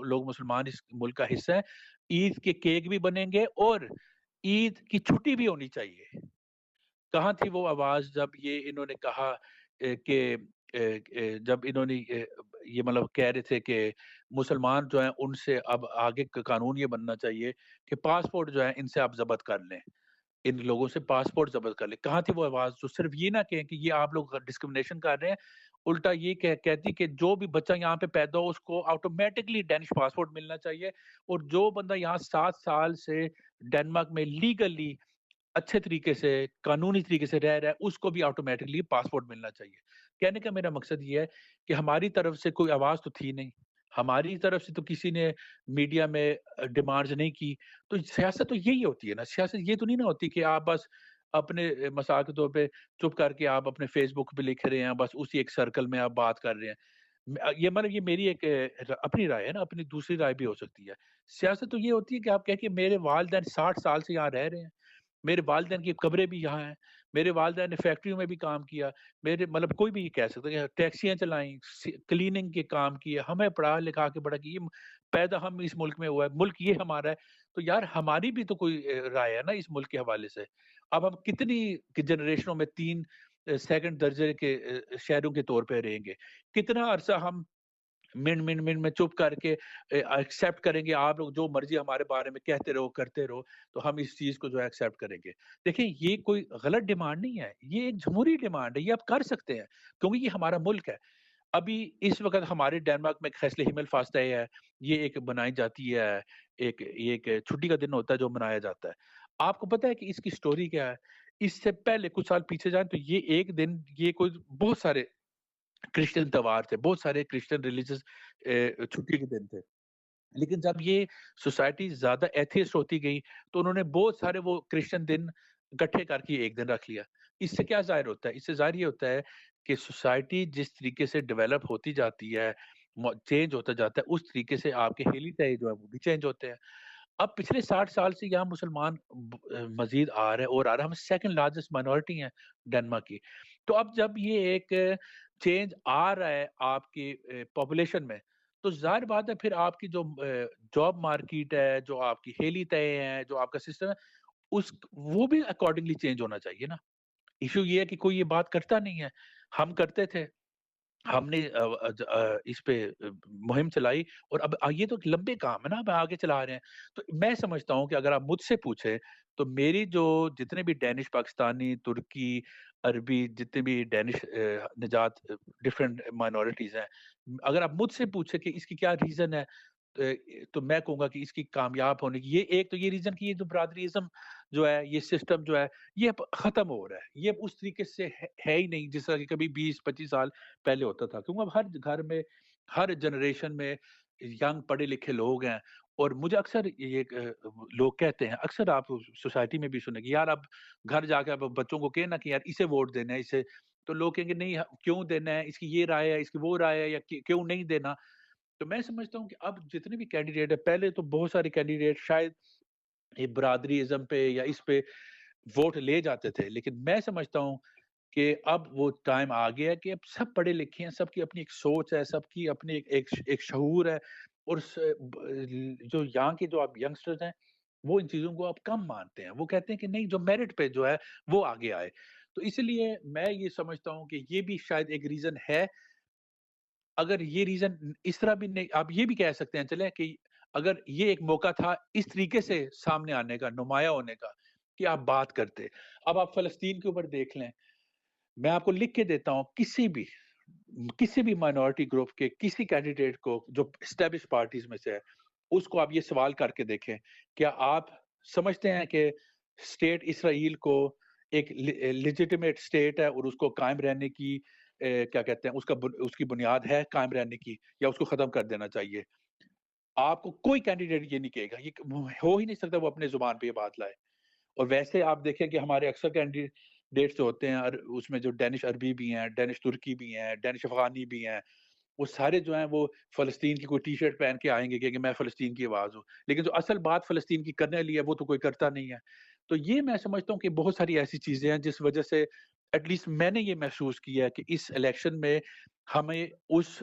[SPEAKER 2] لوگ مسلمان اس ملک کا حصہ ہیں. عید کے کیک بھی بنیں گے اور عید کی چھٹی بھی ہونی چاہیے. کہاں تھی وہ آواز جب یہ انہوں نے کہا کہ جب انہوں نے یہ مطلب کہہ رہے تھے کہ مسلمان جو ہیں ان سے اب آگے قانون یہ بننا چاہیے کہ پاسپورٹ جو ہے ان سے آپ ضبط کر لیں, ان لوگوں سے پاسپورٹ ضبط کر لیں. کہاں تھی وہ آواز جو صرف یہ نہ کہیں کہ یہ آپ لوگ ڈسکرمنیشن کر رہے ہیں, الٹا یہ کہتی کہ جو بھی بچہ یہاں پہ پیدا ہو اس کو آٹومیٹکلی ڈینش پاسپورٹ ملنا چاہیے, اور جو بندہ یہاں 7 سال سے ڈینمارک میں لیگلی اچھے طریقے سے قانونی طریقے سے رہ رہا ہے اس کو بھی آٹومیٹکلی پاسپورٹ ملنا چاہیے. کہنے کا میرا مقصد یہ ہے کہ ہماری طرف سے کوئی آواز تو تھی نہیں, ہماری طرف سے تو کسی نے میڈیا میں ڈیمانڈز نہیں کی. تو سیاست تو یہی ہوتی ہے نا, سیاست یہ تو نہیں نہ ہوتی کہ آپ بس اپنے مثال کے طور پہ چپ کر کے آپ اپنے فیس بک پہ لکھ رہے ہیں, بس اسی ایک سرکل میں آپ بات کر رہے ہیں. یہ مطلب یہ میری ایک اپنی رائے ہے نا, اپنی دوسری رائے بھی ہو سکتی ہے. سیاست تو یہ ہوتی ہے کہ آپ کہہ کہ میرے والدین 60 سال سے یہاں رہ رہے ہیں, میرے والدین کی قبریں بھی یہاں ہیں, میرے والدین نے فیکٹریوں میں بھی کام کیا, میرے مطلب کوئی بھی یہ کہہ سکتا ہے کہ ٹیکسیاں چلائیں, کلیننگ کے کام کیے, ہمیں پڑھا لکھا کے بڑا کی, پیدا ہم اس ملک میں ہوا ہے, ملک یہ ہمارا ہے. تو یار ہماری بھی تو کوئی رائے ہے نا اس ملک کے حوالے سے. اب ہم کتنی جنریشنوں میں 3 سیکنڈ درجے کے شہروں کے طور پہ رہیں گے, کتنا عرصہ ہم منٹ میں چپ کر کے ایکسیپٹ کریں گے آپ لوگ جو مرضی ہمارے بارے میں کہتے رہو کرتے رہو, تو ہم اس چیز کو جو ہے ایکسیپٹ کریں گے. دیکھیں یہ کوئی غلط ڈیمانڈ نہیں ہے, یہ ایک جمہوری ڈیمانڈ ہے, یہ آپ کر سکتے ہیں کیونکہ یہ ہمارا ملک ہے. ابھی اس وقت ہمارے ڈینمارک میں فیصلے حمل فاستہ ہے, یہ ایک بنائی جاتی ہے, ایک چھٹی کا دن ہوتا ہے جو منایا جاتا ہے. آپ کو پتہ ہے کہ اس کی سٹوری کیا ہے؟ اس سے پہلے کچھ سال پیچھے جائیں تو یہ ایک دن یہ کوئی بہت سارے کرسچن تہوار تھے, بہت سارے کرسچن ریلیجس چھٹی کے دن تھے. لیکن جب یہ سوسائٹی زیادہ ایتھیسٹ ہوتی گئی تو انہوں نے بہت سارے وہ کرسچن دن اکٹھے کر کے ایک دن رکھ لیا. اس سے کیا ظاہر ہوتا ہے؟ اس سے ظاہر یہ ہوتا ہے کہ سوسائٹی جس طریقے سے ڈیولپ ہوتی جاتی ہے, چینج ہوتا جاتا ہے, اس طریقے سے آپ کے ہیلی ٹائی جو ہے وہ بھی چینج ہوتے ہیں. اب پچھلے 60 سال سے یہاں مسلمان مزید آ رہے ہیں اور آ رہے ہیں, ہم سیکنڈ لارجسٹ مائنورٹی ہیں ڈینمارک کی. تو اب جب یہ ایک چینج آ رہا ہے آپ کی پاپولیشن میں, تو ظاہر بات ہے پھر آپ کی جو جاب مارکیٹ ہے, جو آپ کی ہیلی تے ہیں, جو آپ کا سسٹم ہے, وہ بھی اکارڈنگلی چینج ہونا چاہیے نا. ایشو یہ ہے کہ کوئی یہ بات کرتا نہیں ہے, ہم کرتے تھے, ہم نے اس پہ مہم چلائی, اور اب یہ تو لمبے کام ہے نا, اب آگے چلا رہے ہیں. تو میں سمجھتا ہوں کہ اگر آپ مجھ سے پوچھیں تو میری جو جتنے بھی ڈینش, پاکستانی, ترکی, عربی, جتنے بھی ڈینش نجات ڈفرینٹ مائنورٹیز ہیں, اگر آپ مجھ سے پوچھیں کہ اس کی کیا ریزن ہے, تو میں کہوں گا کہ اس کی کامیاب ہونے کی یہ ایک تو یہ ریزن کہ یہ جو برادریزم جو ہے, یہ سسٹم جو ہے, یہ اب ختم ہو رہا ہے. یہ اس طریقے سے ہے ہی نہیں جس طرح کہ کبھی 20-25 سال پہلے ہوتا تھا, کیونکہ اب ہر گھر میں, ہر جنریشن میں ینگ پڑھے لکھے لوگ ہیں. اور مجھے اکثر یہ لوگ کہتے ہیں, اکثر آپ سوسائٹی میں بھی سنیں کہ یار اب گھر جا کے اب بچوں کو کہنا کہ یار اسے ووٹ دینا ہے, اسے, تو لوگ کہیں گے نہیں کیوں دینا ہے, اس کی یہ رائے ہے, اس کی وہ رائے ہے, یا کیوں نہیں دینا. تو میں سمجھتا ہوں کہ اب جتنے بھی کینڈیڈیٹ ہیں, پہلے تو بہت سارے کینڈیڈیٹ شاید یہ برادری ازم پہ یا اس پہ ووٹ لے جاتے تھے, لیکن میں سمجھتا ہوں کہ اب وہ ٹائم آ گیا ہے کہ اب سب پڑھے لکھے ہیں, سب کی اپنی ایک سوچ ہے, سب کی اپنی ایک شعور ہے, اور جو یہاں کے جو آپ ینگسٹرز ہیں وہ ان چیزوں کو اب کم مانتے ہیں. وہ کہتے ہیں کہ نہیں, جو میرٹ پہ جو ہے وہ آگے آئے. تو اس لیے میں یہ سمجھتا ہوں کہ یہ بھی شاید ایک ریزن ہے. اگر یہ ریزن اس طرح بھی نہیں, آپ یہ بھی کہہ سکتے ہیں چلیں کہ اگر یہ ایک موقع تھا اس طریقے سے سامنے آنے کا, نمایاں ہونے کا, کہ آپ بات کرتے. اب آپ فلسطین کے اوپر دیکھ لیں, میں آپ کو لکھ کے دیتا ہوں, کسی بھی مائنورٹی گروپ کے کسی کینڈیڈیٹ کو جو اسٹیبلش پارٹیز میں سے ہے, اس کو آپ یہ سوال کر کے دیکھیں, کیا آپ سمجھتے ہیں کہ اسٹیٹ اسرائیل کو ایک لیجیٹیمیٹ اسٹیٹ ہے اور اس کو قائم رہنے کی کیا کہتے ہیں اس کی بنیاد ہے قائم رہنے کی, یا اس کو ختم کر دینا چاہیے؟ آپ کو کوئی کینڈیڈیٹ یہ نہیں کہے گا, یہ ہو ہی نہیں سکتا وہ اپنے زبان پہ یہ بات لائے. اور ویسے آپ دیکھیں کہ ہمارے اکثر کینڈیڈیٹس جو ہوتے ہیں, اس میں جو ڈینش عربی بھی ہیں, ڈینش ترکی بھی ہیں, ڈینش افغانی بھی ہیں, وہ سارے جو ہیں وہ فلسطین کی کوئی ٹی شرٹ پہن کے آئیں گے کہ میں فلسطین کی آواز ہوں, لیکن جو اصل بات فلسطین کی کرنے والی ہے وہ تو کوئی کرتا نہیں ہے. تو یہ میں سمجھتا ہوں کہ بہت ساری ایسی چیزیں ہیں جس وجہ سے ایٹ لیسٹ میں نے یہ محسوس کیا ہے کہ اس الیکشن میں ہمیں اس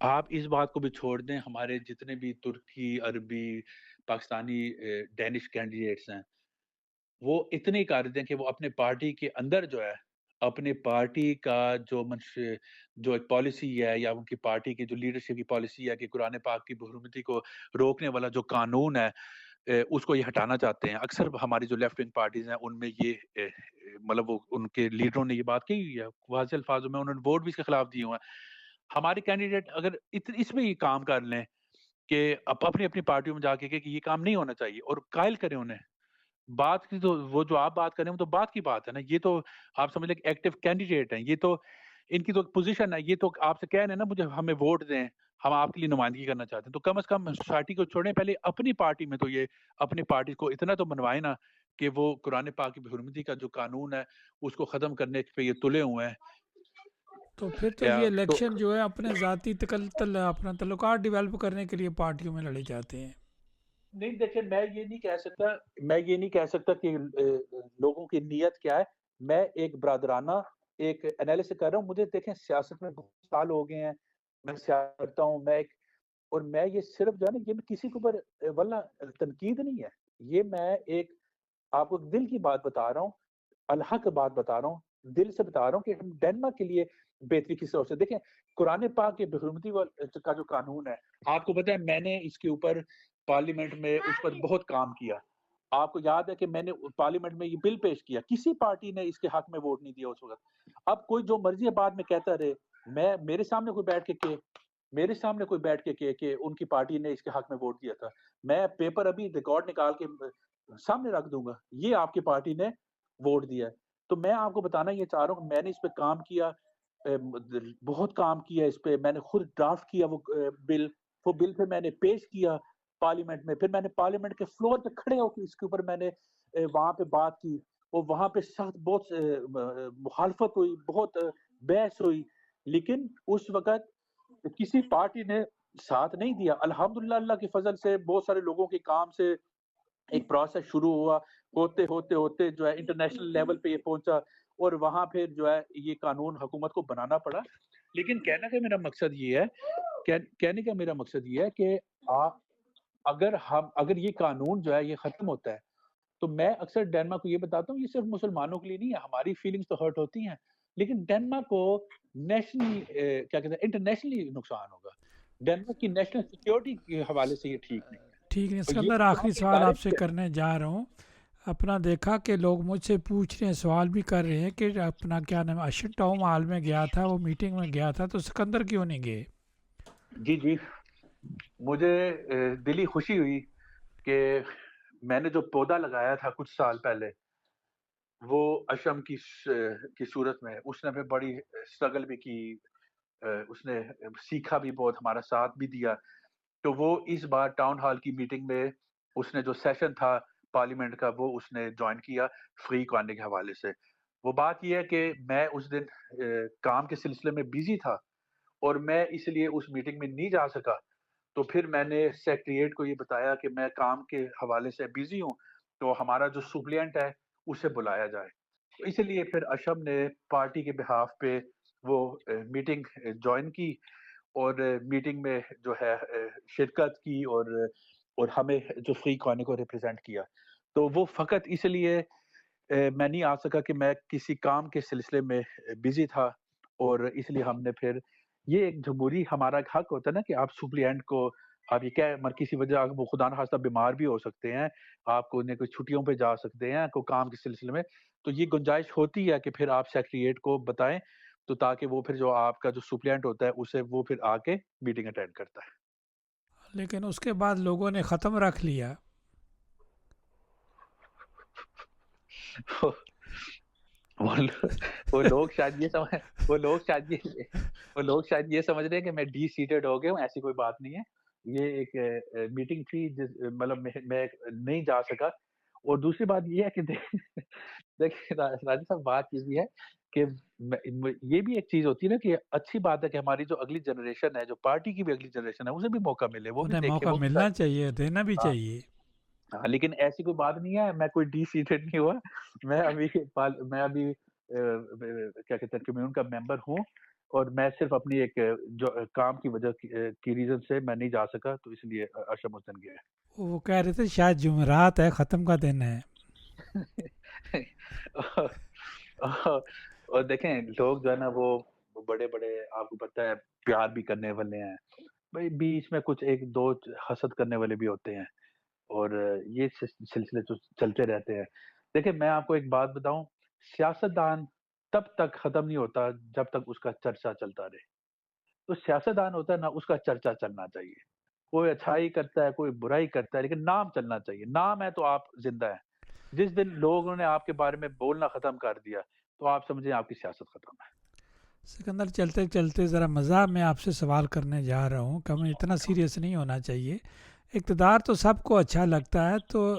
[SPEAKER 2] آپ اس بات کو بھی چھوڑ دیں، ہمارے جتنے بھی ترکی، عربی، پاکستانی ڈینش کینڈیڈیٹس ہیں، وہ اتنے قاعد ہیں کہ وہ اپنے پارٹی کے اندر جو ہے، اپنے پارٹی کا جو ایک پالیسی ہے یا ان کی پارٹی کی جو لیڈرشپ کی پالیسی ہے کہ قرآن پاک کی بحرمتی کو روکنے والا جو قانون ہے، اس کو یہ ہٹانا چاہتے ہیں۔ اکثر ہماری جو لیفٹ ونگ پارٹیز ہیں ان میں یہ مطلب وہ ان کے لیڈروں نے یہ بات کہی ہوئی ہے واضح الفاظوں میں، انہوں نے ووٹ بھی اس کے خلاف دیے ہوئے ہیں۔ ہمارے کینڈیڈیٹ اگر اس میں یہ کام کر لیں کہ اپنی اپنی پارٹیوں میں جا کے کہ یہ کام نہیں ہونا چاہیے اور قائل کریں انہیں، بات کی تو وہ جو آپ بات کریں وہ تو بات کی بات ہے نا، یہ تو آپ سمجھ لیں کہ ایکٹیو کینڈیڈیٹ ہیں، یہ تو ان کی تو پوزیشن ہے، یہ تو آپ سے کہہ رہے ہیں نا مجھے ہمیں ووٹ دیں، ہم آپ کے لیے نمائندگی کرنا چاہتے ہیں، تو کم از کم سوسائٹی کو چھوڑیں، پہلے اپنی پارٹی میں تو یہ اپنی پارٹی کو اتنا تو منوائے نا کہ وہ قرآن پاک کی حرمتی کا جو قانون ہے اس کو ختم کرنے پہ یہ تلے ہوئے ہیں۔
[SPEAKER 1] تو پھر تو
[SPEAKER 2] یا
[SPEAKER 1] یہ
[SPEAKER 2] تو
[SPEAKER 1] الیکشن جو ہے اپنے ذاتی اپنا تعلقات ڈیولپ کرنے کے لیے پارٹیوں میں لڑے جاتے ہیں۔
[SPEAKER 2] نہیں دیکھیں، میں یہ نہیں کہہ سکتا کہ لوگوں کی نیت کیا ہے۔ میں ایک برادرانہ ایک انالیسس کر رہا ہوں، مجھے دیکھیں سیاست میں بہت سال ہو گئے ہیں، میں سیاست کرتا ہوں، اور میں یہ صرف جو ہے نا، یہ میں کسی کے اوپر واللہ تنقید نہیں ہے، یہ میں ایک آپ کو دل کی بات بتا رہا ہوں، الحق بات بتا رہا ہوں، دل سے بتا رہا ہوں کہ ہم ڈینمارک کے لیے بہتری کس طرح سے دیکھیں۔ قرآن پاک کے بحرمتی کا جو قانون ہے، آپ کو پتہ ہے میں نے اس کے اوپر پارلیمنٹ میں اس پر بہت کام کیا۔ آپ کو یاد ہے کہ میں نے پارلیمنٹ میں یہ بل پیش کیا، کسی پارٹی نے اس کے حق میں ووٹ نہیں دیا اس وقت۔ اب کوئی جو مرضی بعد میں کہتا رہے، میرے سامنے کوئی بیٹھ کے کہ ان کی پارٹی نے اس کے حق میں ووٹ دیا تھا، میں پیپر ابھی ریکارڈ نکال کے سامنے رکھ دوں گا، یہ آپ کی پارٹی نے ووٹ دیا ہے۔ تو میں آپ کو بتانا یہ چاہ رہا ہوں کہ میں نے اس پہ کام کیا، بہت کام کیا اس پہ، میں نے خود ڈرافٹ کیا وہ بل پہ میں نے پیش کیا پارلیمنٹ میں، پھر میں نے پارلیمنٹ کے فلور پہ کھڑے ہو کے اس کے اوپر میں نے وہاں پہ بات کی، اور وہاں پہ سخت بہت مخالفت ہوئی، بہت بحث ہوئی، لیکن اس وقت کسی پارٹی نے ساتھ نہیں دیا۔ الحمدللہ اللہ کی فضل سے بہت سارے لوگوں کے کام سے ایک پروسیس شروع ہوا، ہوتے جو ہے انٹرنیشنل لیول پہ یہ پہنچا، اور وہاں پھر جو ہے یہ قانون حکومت کو بنانا پڑا۔ لیکن کہنے کا میرا مقصد یہ ہے کہ اگر یہ قانون جو ہے یہ ختم ہوتا ہے، تو میں اکثر ڈینمارک کو یہ بتاتا ہوں، یہ صرف مسلمانوں کے لیے نہیں ہے، ہماری فیلنگز تو ہرٹ ہوتی ہیں، لیکن ڈینمارک کو نیشنلی کیا کہتے ہیں انٹرنیشنلی نقصان ہوگا، ڈینمارک کی نیشنل سیکیورٹی کے حوالے سے یہ ٹھیک نہیں ہے۔
[SPEAKER 1] ٹھیک ہے، اس
[SPEAKER 2] اور
[SPEAKER 1] کے
[SPEAKER 2] یہ
[SPEAKER 1] اندر
[SPEAKER 2] وہاں
[SPEAKER 1] آخری
[SPEAKER 2] کے
[SPEAKER 1] سوال
[SPEAKER 2] ادارے
[SPEAKER 1] آپ سے کرنے جا رہا ہوں۔ اپنا دیکھا کہ لوگ مجھ سے پوچھ رہے ہیں، سوال بھی کر رہے ہیں کہ اپنا کیا نام اشر ٹاؤن ہال میں گیا تھا، وہ میٹنگ میں گیا تھا، تو سکندر کیوں نہیں گئے؟
[SPEAKER 2] جی مجھے دلی خوشی ہوئی کہ میں نے جو پودا لگایا تھا کچھ سال پہلے، وہ اشم کی صورت میں اس نے پھر بڑی اسٹرگل بھی کی، اس نے سیکھا بھی بہت، ہمارا ساتھ بھی دیا، تو وہ اس بار ٹاؤن ہال کی میٹنگ میں اس نے جو سیشن تھا پارلیمنٹ کا وہ اس نے جوائن کیا فری کرنے کے حوالے سے۔ وہ بات یہ ہے کہ میں اس دن کام کے سلسلے میں بیزی تھا اور میں اس لیے اس میٹنگ میں نہیں جا سکا، تو پھر میں نے سیکریٹریٹ کو یہ بتایا کہ میں کام کے حوالے سے بیزی ہوں، تو ہمارا جو سپلینٹ ہے اسے بلایا جائے۔ تو اس لیے پھر اشم نے پارٹی کے بہاف پہ وہ میٹنگ جوائن کی، اور میٹنگ میں جو ہے شرکت کی، اور ہمیں جو فری کھانے کو ریپرزینٹ کیا۔ تو وہ فقط اس لیے میں نہیں آ سکا کہ میں کسی کام کے سلسلے میں بزی تھا، اور اس لیے ہم نے پھر یہ ایک جمہوری ہمارا ایک حق ہوتا ہے نا کہ آپ سپلینٹ کو آپ یہ کیا کسی وجہ وہ خدا نخواستہ بیمار بھی ہو سکتے ہیں، آپ کو انہیں کوئی چھٹیوں پہ جا سکتے ہیں کوئی کام کے سلسلے میں، تو یہ گنجائش ہوتی ہے کہ پھر آپ سیکریٹریٹ کو بتائیں، تو تاکہ وہ پھر جو آپ کا جو سپلینٹ ہوتا ہے اسے وہ پھر آ کے میٹنگ اٹینڈ کرتا ہے۔
[SPEAKER 1] لیکن اس کے بعد لوگوں نے ختم رکھ لیا۔
[SPEAKER 2] وہ لوگ شاید یہ سمجھ وہ لوگ شاید یہ سمجھ رہے ہیں کہ میں ڈی سیٹڈ ہو گیا ہوں، ایسی کوئی بات نہیں ہے۔ یہ ایک میٹنگ تھی مطلب میں نہیں جا سکا، اور دوسری بات یہ ہے کہ دیکھیں راجی صاحب، بات یہ بھی ہے کہ یہ بھی ایک چیز ہوتی ہے نا کہ اچھی بات ہے کہ ہماری جو اگلی جنریشن ہے، جو پارٹی کی بھی اگلی جنریشن ہے، اسے بھی موقع ملے، وہ بھی
[SPEAKER 1] انہیں
[SPEAKER 2] دیکھے،
[SPEAKER 1] موقع
[SPEAKER 2] وہ بھی
[SPEAKER 1] ملنا چاہیے، دینا بھی
[SPEAKER 2] ہاں
[SPEAKER 1] چاہیے۔
[SPEAKER 2] ہاں، لیکن ایسی کوئی بات نہیں ہے، میں کوئی ڈی سیٹڈ نہیں ہوا، میں ابھی کیا کہتے ہیں کمیون کا ممبر ہوں، اور میں صرف اپنی ایک جو کام کی وجہ کی ریزن سے میں نہیں جا سکا، تو اس لیے اشرف محسن گیا
[SPEAKER 1] وہ کہہ رہے تھے شاید جمعرات ہے، ختم کا دن ہے۔
[SPEAKER 2] اور دیکھیں لوگ جو ہے نا وہ بڑے بڑے آپ کو پتہ ہے پیار بھی کرنے والے ہیں بھائی، بیچ میں کچھ ایک دو حسد کرنے والے بھی ہوتے ہیں، اور یہ سلسلے تو چلتے رہتے ہیں۔ دیکھیں میں آپ کو ایک بات بتاؤں، سیاستدان تب تک ختم نہیں ہوتا جب تک اس کا چرچا چلتا رہے۔ تو سیاستدان ہوتا ہے نا، اس کا چرچا چلنا چاہیے، کوئی اچھائی کرتا ہے کوئی برائی کرتا ہے، لیکن نام چلنا چاہیے، نام ہے تو آپ زندہ ہیں۔ جس دن لوگوں نے آپ کے بارے میں بولنا ختم کر دیا تو آپ سمجھیں آپ کی سیاست ختم ہے۔
[SPEAKER 1] سکندر چلتے چلتے ذرا مزاح میں آپ سے سوال کرنے جا رہا ہوں کہ ہمیں اتنا سیریس نہیں ہونا چاہیے۔ اقتدار تو سب کو اچھا لگتا ہے، تو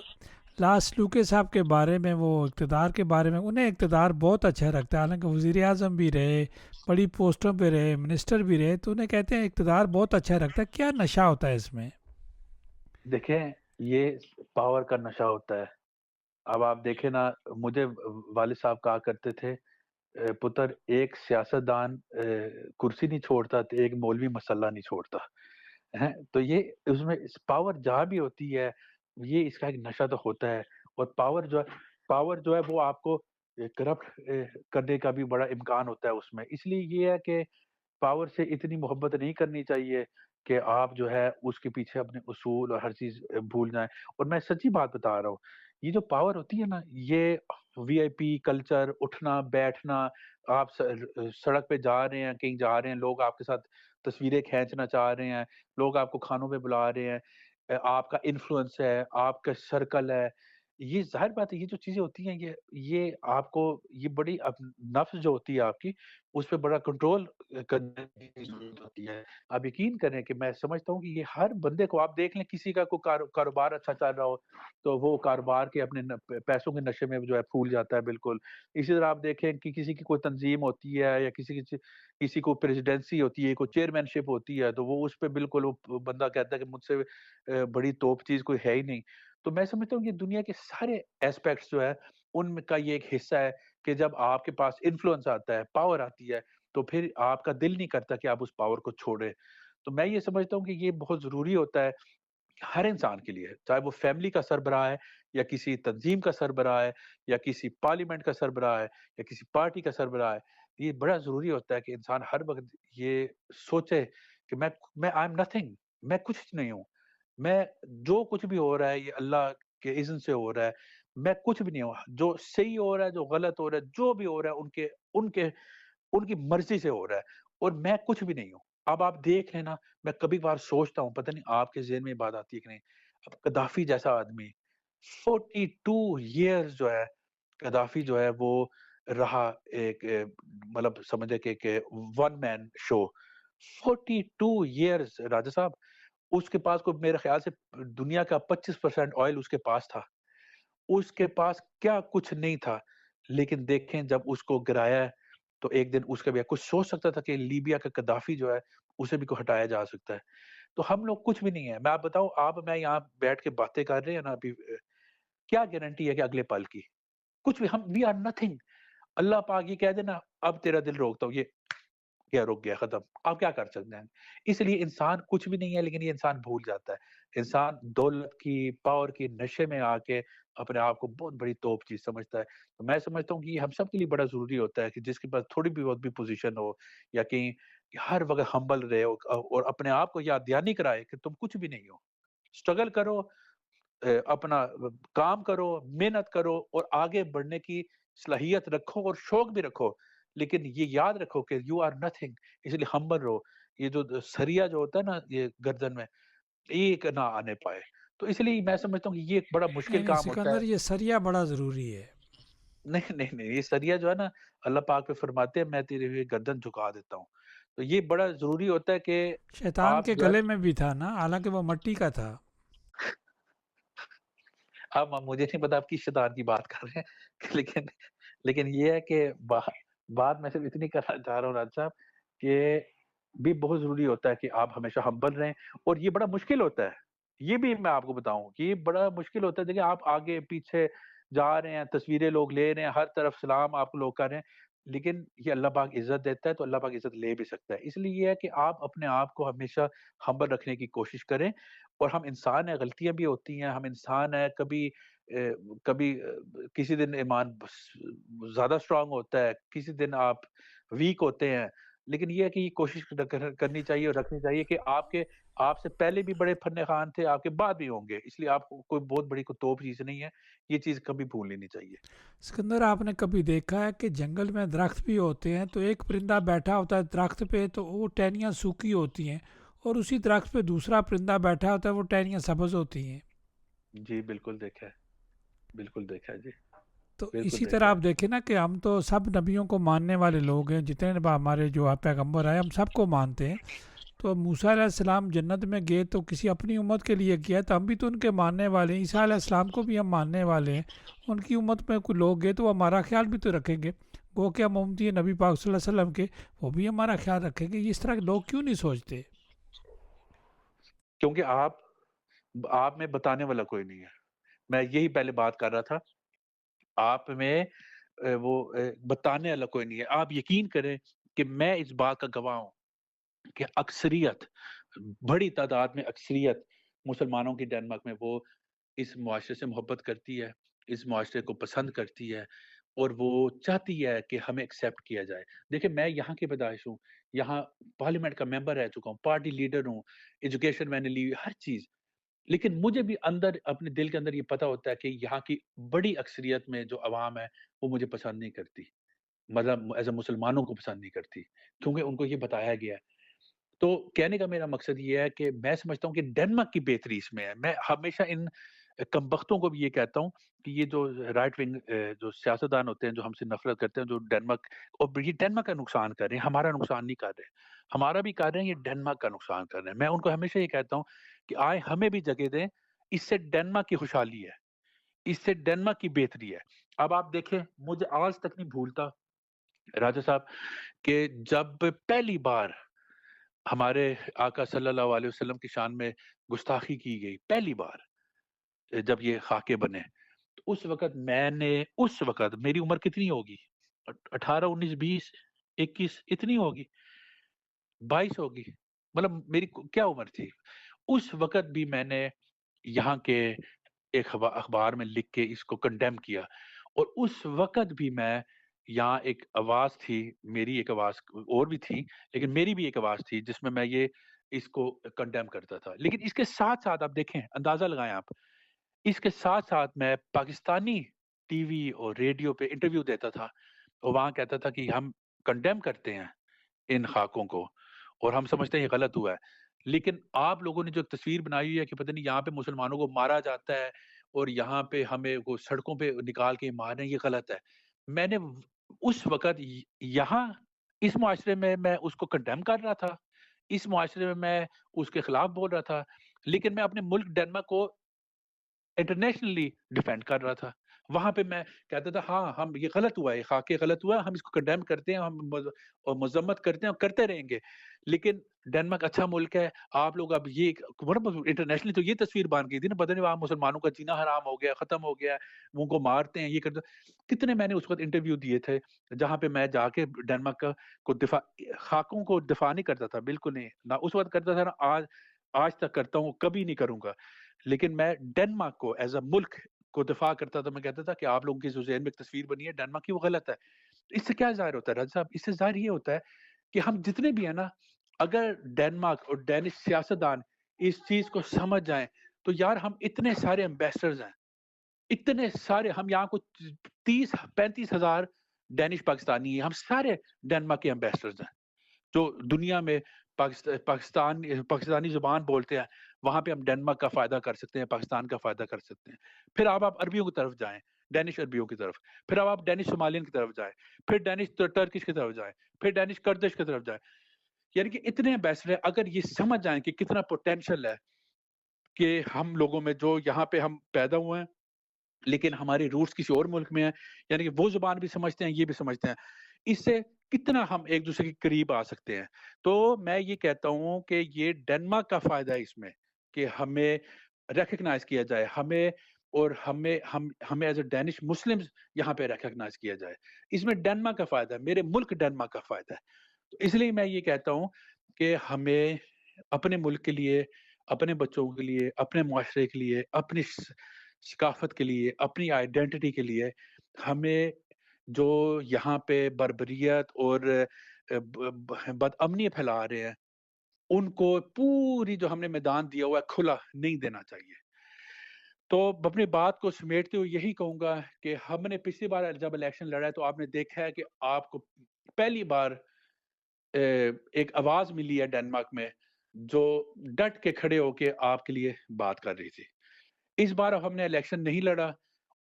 [SPEAKER 1] لاس لوکے صاحب کے بارے میں، وہ اقتدار کے بارے میں، انہیں اقتدار بہت اچھا لگتا ہے، حالانکہ وزیر اعظم بھی رہے، بڑی پوسٹوں پہ رہے، منسٹر بھی رہے، تو انہیں کہتے ہیں اقتدار بہت اچھا لگتا ہے۔ کیا نشہ ہوتا ہے اس میں؟
[SPEAKER 2] دیکھیں یہ پاور کا نشہ ہوتا ہے۔ اب آپ دیکھیں نا، مجھے والد صاحب کہا کرتے تھے پتر ایک سیاستدان کرسی نہیں چھوڑتا تو ایک مولوی مسلح نہیں چھوڑتا ہیں۔ تو یہ اس میں پاور جہاں بھی ہوتی ہے، یہ اس کا ایک نشہ تو ہوتا ہے، اور پاور جو ہے وہ آپ کو کرپٹ کرنے کا بھی بڑا امکان ہوتا ہے اس میں۔ اس لیے یہ ہے کہ پاور سے اتنی محبت نہیں کرنی چاہیے کہ آپ جو ہے اس کے پیچھے اپنے اصول اور ہر چیز بھول جائیں۔ اور میں سچی بات بتا رہا ہوں، یہ جو پاور ہوتی ہے نا، یہ وی آئی پی کلچر، اٹھنا بیٹھنا، آپ سڑک پہ جا رہے ہیں، کہیں جا رہے ہیں، لوگ آپ کے ساتھ تصویریں کھینچنا چاہ رہے ہیں، لوگ آپ کو کھانوں پہ بلا رہے ہیں، آپ کا انفلوئنس ہے، آپ کا سرکل ہے، یہ ظاہر بات ہے، یہ جو چیزیں ہوتی ہیں یہ آپ کو یہ بڑی نفس جو ہوتی ہے آپ کی، اس پہ بڑا کنٹرول کرنے کی ضرورت ہوتی ہے۔ آپ یقین کریں کہ میں سمجھتا ہوں کہ یہ ہر بندے کو، آپ دیکھ لیں کسی کا کوئی کاروبار اچھا چل رہا ہو تو وہ کاروبار کے اپنے پیسوں کے نشے میں جو ہے پھول جاتا ہے بالکل۔ اسی طرح آپ دیکھیں کہ کسی کی کوئی تنظیم ہوتی ہے یا کسی کو پریزیڈنسی ہوتی ہے، کوئی چیئرمین شپ ہوتی ہے، تو وہ اس پہ بالکل وہ بندہ کہتا ہے کہ مجھ سے بڑی توپ چیز کوئی ہے ہی نہیں۔ تو میں سمجھتا ہوں کہ دنیا کے سارے ایسپیکٹس جو ہے ان میں کا یہ ایک حصہ ہے کہ جب آپ کے پاس انفلوئنس آتا ہے، پاور آتی ہے، تو پھر آپ کا دل نہیں کرتا کہ آپ اس پاور کو چھوڑیں۔ تو میں یہ سمجھتا ہوں کہ یہ بہت ضروری ہوتا ہے ہر انسان کے لیے، چاہے وہ فیملی کا سربراہ ہے یا کسی تنظیم کا سربراہ ہے یا کسی پارلیمنٹ کا سربراہ ہے یا کسی پارٹی کا سربراہ ہے۔ یہ بڑا ضروری ہوتا ہے کہ انسان ہر وقت یہ سوچے کہ میں آئی ایم نتھنگ، میں کچھ نہیں ہوں، میں جو کچھ بھی ہو رہا ہے یہ اللہ کے اذن سے ہو رہا ہے، میں کچھ بھی نہیں ہوں، جو صحیح ہو رہا ہے جو غلط ہو رہا ہے جو بھی ہو رہا ہے ان کی مرضی سے ہو رہا ہے، اور میں کچھ بھی نہیں ہوں۔ اب آپ دیکھ رہے ہیں نا، میں کبھی کبھار سوچتا ہوں، پتہ نہیں آپ کے ذہن میں یہ بات آتی ہے کہ نہیں، اب قذافی جیسا آدمی 42 ایئرز جو ہے، قذافی جو ہے وہ رہا ایک مطلب سمجھے کہ ون مین شو 42 ایئرز راجہ صاحب، اس کے پاس کوئی میرے خیال سے دنیا کا 25% آئل اس کے پاس تھا، اس کے پاس کیا کچھ نہیں تھا، لیکن دیکھیں جب اس کو گرایا ہے تو ایک دن اس کا بھی کچھ سوچ سکتا تھا کہ لیبیا کا قذافی جو ہے اسے بھی کو ہٹایا جا سکتا ہے۔ تو ہم لوگ کچھ بھی نہیں ہے، میں آپ بتاؤں، آپ میں یہاں بیٹھ کے باتیں کر رہے ہیں نا ابھی، کیا گارنٹی ہے کہ اگلے پل کی؟ کچھ بھی، ہم وی آر نتھنگ۔ اللہ پاک یہ کہہ دینا اب تیرا دل روکتا ہوں، یہ کیا رک گیا، ختم، آپ کیا کر سکتے ہیں؟ اس لیے انسان کچھ بھی نہیں ہے، لیکن یہ انسان بھول جاتا ہے، انسان دولت کی، پاور کی نشے میں آ کے اپنے آپ کو بہت بڑی توپ چیز سمجھتا ہے۔ تو میں سمجھتا ہوں کہ یہ ہم سب کے لیے بڑا ضروری ہوتا ہے کہ جس کے پاس تھوڑی بھی بہت بھی پوزیشن ہو یا کہیں، کہ ہر وقت ہمبل رہے ہو اور اپنے آپ کو یاد دہانی کرائے کہ تم کچھ بھی نہیں ہو، اسٹرگل کرو، اپنا کام کرو، محنت کرو، اور آگے بڑھنے کی صلاحیت رکھو اور شوق بھی رکھو، لیکن یہ یاد رکھو کہ یو آر نتھنگ، اس لیے ہمبل رہو۔ یہ جو سریا جو ہوتا ہے نا یہ گردن میں، ایک نہ آنے پائے، تو اس لیے میں سمجھتا ہوں کہ یہ ایک بڑا
[SPEAKER 1] نہیں
[SPEAKER 2] مشکل
[SPEAKER 1] نہیں
[SPEAKER 2] کام ہوتا ہے۔
[SPEAKER 1] سکندر، یہ سریا بڑا ضروری ہے۔
[SPEAKER 2] نہیں نہیں نہیں، یہ سریا جو ہے نا، اللہ پاک پہ فرماتے ہیں میں تیرے لیے گردن جھکا دیتا ہوں، تو یہ بڑا ضروری ہوتا ہے کہ
[SPEAKER 1] شیطان
[SPEAKER 2] آپ
[SPEAKER 1] کے
[SPEAKER 2] جو ہے،
[SPEAKER 1] گلے میں بھی تھا نا، حالانکہ وہ مٹی کا تھا۔
[SPEAKER 2] اب مجھے نہیں پتا آپ کس شیطان کی بات کر رہے ہیں لیکن یہ ہے کہ بات میں صرف اتنی کرنا چاہ رہا ہوں راج صاحب کہ بھی بہت ضروری ہوتا ہے کہ آپ ہمیشہ ہمبل رہیں، اور یہ بڑا مشکل ہوتا ہے، یہ بھی میں آپ کو بتاؤں کہ یہ بڑا مشکل ہوتا ہے۔ دیکھیں آپ آگے پیچھے جا رہے ہیں، تصویریں لوگ لے رہے ہیں، ہر طرف سلام آپ کو لوگ کر رہے ہیں، لیکن یہ اللہ پاک عزت دیتا ہے تو اللہ پاک عزت لے بھی سکتا ہے۔ اس لیے یہ ہے کہ آپ اپنے آپ کو ہمیشہ ہمبل رکھنے کی کوشش کریں، اور ہم انسان ہیں، غلطیاں بھی ہوتی ہیں، ہم انسان ہیں، کبھی کسی دن ایمان زیادہ اسٹرانگ ہوتا ہے، کسی دن آپ ویک ہوتے ہیں، لیکن یہ ہے کہ یہ کوشش کرنی چاہیے اور رکھنی چاہیے کہ آپ سے پہلے بھی بڑے فن خوان تھے، آپ کے بعد بھی ہوں گے، اس لیے آپ کو کوئی بہت بڑی کوئی توپ چیز نہیں ہے، یہ چیز کبھی بھولنی نہیں چاہیے۔
[SPEAKER 1] سکندر، آپ نے کبھی دیکھا ہے کہ جنگل میں درخت بھی ہوتے ہیں تو ایک پرندہ بیٹھا ہوتا ہے درخت پہ تو وہ ٹہنیاں سوکھی ہوتی ہیں، اور اسی درخت پہ دوسرا پرندہ بیٹھا ہوتا ہے وہ ٹہنیاں سبز ہوتی ہیں؟
[SPEAKER 2] جی بالکل دیکھا ہے، بالکل دیکھا ہے جی،
[SPEAKER 1] تو
[SPEAKER 2] بالکل
[SPEAKER 1] اسی طرح
[SPEAKER 2] دیکھا
[SPEAKER 1] آپ
[SPEAKER 2] ہے۔
[SPEAKER 1] دیکھیں نا کہ ہم تو سب نبیوں کو ماننے والے لوگ ہیں، جتنے ہمارے جو پیغمبر آئے ہم سب کو مانتے ہیں۔ تو موسیٰ علیہ السلام جنت میں گئے تو کسی اپنی امت کے لیے کیا، تو ہم بھی تو ان کے ماننے والے ہیں، عیسیٰ علیہ السلام کو بھی ہم ماننے والے ہیں، ان کی امت میں کوئی لوگ گئے تو وہ ہمارا خیال بھی تو رکھیں گے، گو کہ ہم امتی نبی پاک صلی اللہ علیہ وسلم کے، وہ بھی ہمارا خیال رکھیں گے۔ اس طرح کے لوگ کیوں نہیں سوچتے؟
[SPEAKER 2] کیونکہ آپ میں بتانے والا کوئی نہیں ہے، میں یہی پہلے بات کر رہا تھا، آپ میں بتانے والا کوئی نہیں ہے۔ آپ یقین کریں کہ میں اس بات کا گواہ ہوں کہ اکثریت، بڑی تعداد میں اکثریت مسلمانوں کی ڈنمارک میں وہ اس معاشرے سے محبت کرتی ہے، اس معاشرے کو پسند کرتی ہے، اور وہ چاہتی ہے کہ ہمیں ایکسیپٹ کیا جائے۔ دیکھیں میں یہاں کی پیدائش ہوں، یہاں پارلیمنٹ کا ممبر رہ چکا ہوں، پارٹی لیڈر ہوں، ایجوکیشن میں نے لی، ہر چیز، لیکن مجھے بھی اندر اپنے دل کے اندر یہ پتا ہوتا ہے کہ یہاں کی بڑی اکثریت میں جو عوام ہے وہ مجھے پسند نہیں کرتی، مطلب ایز اے مسلمانوں کو پسند نہیں کرتی، کیونکہ ان کو یہ بتایا گیا ہے۔ تو کہنے کا میرا مقصد یہ ہے کہ میں سمجھتا ہوں کہ ڈینمارک کی بہتری اس میں ہے۔ میں ہمیشہ ان کمبختوں کو بھی یہ کہتا ہوں کہ یہ جو رائٹ ونگ جو سیاستدان ہوتے ہیں جو ہم سے نفرت کرتے ہیں، جو ڈینمارک، اور یہ ڈینمارک کا نقصان کر رہے ہیں، ہمارا نقصان نہیں کر رہے، ہمارا بھی کر رہے ہیں، یہ ڈینمارک کا نقصان کر رہے ہیں۔ میں ان کو ہمیشہ یہ کہتا ہوں کہ آئے ہمیں بھی جگہ دیں، اس سے ڈینمارک کی خوشحالی ہے، اس سے ڈینمارک کی بہتری ہے۔ اب آپ دیکھیں، مجھے آج تک نہیں بھولتا راجا صاحب کہ جب پہلی بار ہمارے آقا صلی اللہ علیہ وسلم کی شان میں گستاخی کی گئی، پہلی بار جب یہ خاکے بنے، تو اس وقت میری عمر کتنی ہوگی؟ 18، 19، 20، 21 اتنی ہوگی، 22 ہوگی، مطلب میری کیا عمر تھی؟ اس وقت بھی میں نے یہاں کے ایک اخبار میں لکھ کے اس کو کنڈیم کیا، اور اس وقت بھی میں یہاں ایک آواز تھی، میری ایک آواز اور بھی تھی، لیکن میری بھی ایک آواز تھی جس میں میں یہ اس کو کنڈیم کرتا تھا۔ لیکن اس کے ساتھ ساتھ آپ دیکھیں، اندازہ لگائیں آپ، اس کے ساتھ ساتھ میں پاکستانی ٹی وی اور ریڈیو پہ انٹرویو دیتا تھا، اور وہاں کہتا تھا کہ ہم کنڈیم کرتے ہیں ان خاکوں کو، اور ہم سمجھتے ہیں یہ غلط ہوا ہے، لیکن آپ لوگوں نے جو تصویر بنائی ہوئی ہے کہ پتہ نہیں یہاں پہ مسلمانوں کو مارا جاتا ہے اور یہاں پہ ہمیں وہ سڑکوں پہ نکال کے مار رہے ہیں، یہ غلط ہے۔ میں نے اس وقت یہاں اس معاشرے میں اس کو کنڈیم کر رہا تھا، اس معاشرے میں اس کے خلاف بول رہا تھا، لیکن میں اپنے ملک ڈینمارک کو انٹرنیشنلی ڈیفینڈ کر رہا تھا۔ وہاں پہ میں کہتا تھا ہاں ہم یہ غلط ہوا ہے، خاکے غلط ہوا ہے، ہم اس کو کنڈیم کرتے ہیں، ہم اور مذمت کرتے ہیں اور کرتے رہیں گے، لیکن ڈینمارک اچھا ملک ہے۔ آپ لوگ اب یہ انٹرنیشنلی تو یہ تصویر بن گئی تھی نا، پتہ نہیں وہاں مسلمانوں کا جینا حرام ہو گیا، ختم ہو گیا، وہ ان کو مارتے ہیں، یہ کرتے ہیں۔ کتنے میں نے اس وقت انٹرویو دیے تھے جہاں پہ میں جا کے ڈینمارک کو دفاع، خاکوں کو دفاع نہیں کرتا تھا، بالکل نہیں، نہ اس وقت کرتا تھا، نہ آج تک کرتا ہوں، کبھی نہیں کروں گا، لیکن میں ڈینمارک کو ایز اے ملک کو دفاع کرتا تھا۔ میں کہتا تھا کہ آپ لوگوں کی جو ذہن میں ایک تصویر بنی ہے ڈینمارک کی، وہ غلط ہے۔ اس سے کیا ظاہر ہوتا ہے راجا صاحب؟ اس سے ظاہر یہ ہوتا ہے کہ ہم جتنے بھی ہیں نا، اگر ڈینمارک اور ڈینش سیاستدان اس چیز کو سمجھ جائیں تو یار ہم اتنے سارے امبیسڈرز ہیں، اتنے سارے، ہم یہاں کو 30-35 ہزار ڈینش پاکستانی ہیں، ہم سارے ڈینمارک کے امبیسڈرز ہیں جو دنیا میں پاکستانی زبان بولتے ہیں، وہاں پہ ہم ڈینمارک کا فائدہ کر سکتے ہیں، پاکستان کا فائدہ کر سکتے ہیں۔ پھر آپ عربیوں کی طرف جائیں، ڈینش عربیوں کی طرف، پھر آپ ڈینش صومالین کی طرف جائیں، پھر ڈینش ٹرکش کی طرف جائیں، پھر ڈینش کردش کی طرف جائیں، یعنی کہ اتنے امبیسڈر ہیں۔ اگر یہ سمجھ جائیں کہ کتنا پوٹینشل ہے کہ ہم لوگوں میں جو یہاں پہ ہم پیدا ہوئے ہیں لیکن ہمارے روٹس کسی اور ملک میں ہیں، یعنی کہ وہ زبان بھی سمجھتے ہیں، یہ بھی سمجھتے ہیں، اس سے کتنا ہم ایک دوسرے کے قریب آ سکتے ہیں۔ تو میں یہ کہتا ہوں کہ یہ ڈینمارک کا فائدہ ہے اس میں کہ ہمیں ریکگنائز کیا جائے، ہمیں اور ہمیں ایز اے ڈینش مسلم یہاں پہ ریکگنائز کیا جائے. اس میں ڈینمارک کا فائدہ ہے, میرے ملک ڈینمارک کا فائدہ ہے. تو اس لیے میں یہ کہتا ہوں کہ ہمیں اپنے ملک کے لیے, اپنے بچوں کے لیے, اپنے معاشرے کے لیے, اپنی ثقافت کے لیے, اپنی آئیڈینٹی کے لیے, ہمیں جو یہاں پہ بربریت اور بد امنی پھیلا رہے ہیں, ان کو پوری جو ہم نے میدان دیا ہوا ہے کھلا نہیں دینا چاہیے. تو اپنی بات کو سمیٹتے ہوئے یہی کہوں گا کہ ہم نے پچھلی بار جب الیکشن لڑا ہے تو آپ نے دیکھا ہے کہ آپ کو پہلی بار ایک آواز ملی ہے ڈنمارک میں جو ڈٹ کے کھڑے ہو کے آپ کے لیے بات کر رہی تھی. اس بار ہم نے الیکشن نہیں لڑا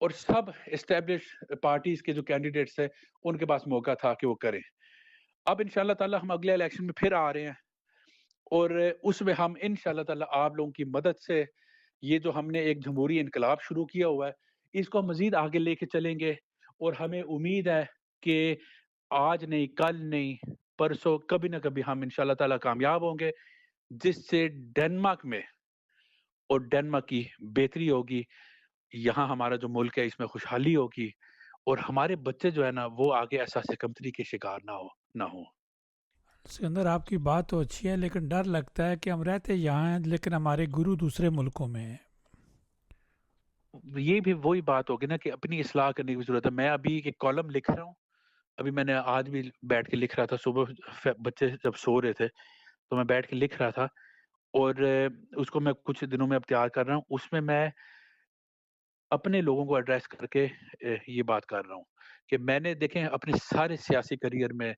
[SPEAKER 2] اور سب اسٹیبلش پارٹیز کے جو کینڈیڈیٹس ہیں ان کے پاس موقع تھا کہ وہ کریں. اب انشاءاللہ تعالی ہم اگلے الیکشن میں پھر آ رہے ہیں اور اس میں ہم انشاءاللہ تعالی آپ لوگوں کی مدد سے یہ جو ہم نے ایک جمہوری انقلاب شروع کیا ہوا ہے اس کو مزید آگے لے کے چلیں گے. اور ہمیں امید ہے کہ آج نہیں, کل نہیں, پرسوں کبھی نہ کبھی ہم انشاءاللہ تعالی کامیاب ہوں گے, جس سے ڈنمارک میں اور ڈنمارک کی بہتری ہوگی. یہاں ہمارا جو ملک ہے اس میں خوشحالی ہوگی اور ہمارے بچے جو ہے نا وہ آگے احساس کمتری کے شکار نہ ہو.
[SPEAKER 1] سکندر آپ کی بات تو اچھی ہے لیکن ڈر لگتا ہے کہ ہم رہتے یہاں ہیں لیکن ہمارے گرو دوسرے ملکوں میں ہیں.
[SPEAKER 2] یہ بھی وہی بات ہوگی نا کہ اپنی اصلاح کرنے کی ضرورت ہے. میں ابھی ایک کالم لکھ رہا ہوں, ابھی میں نے آج بھی بیٹھ کے لکھ رہا تھا, صبح بچے جب سو رہے تھے تو میں بیٹھ کے لکھ رہا تھا اور اس کو میں کچھ دنوں میں اب تیار کر رہا ہوں. اس میں میں اپنے لوگوں کو ایڈریس کر کے یہ بات کر رہا ہوں کہ میں نے دیکھیں اپنے سارے سیاسی کریئر میں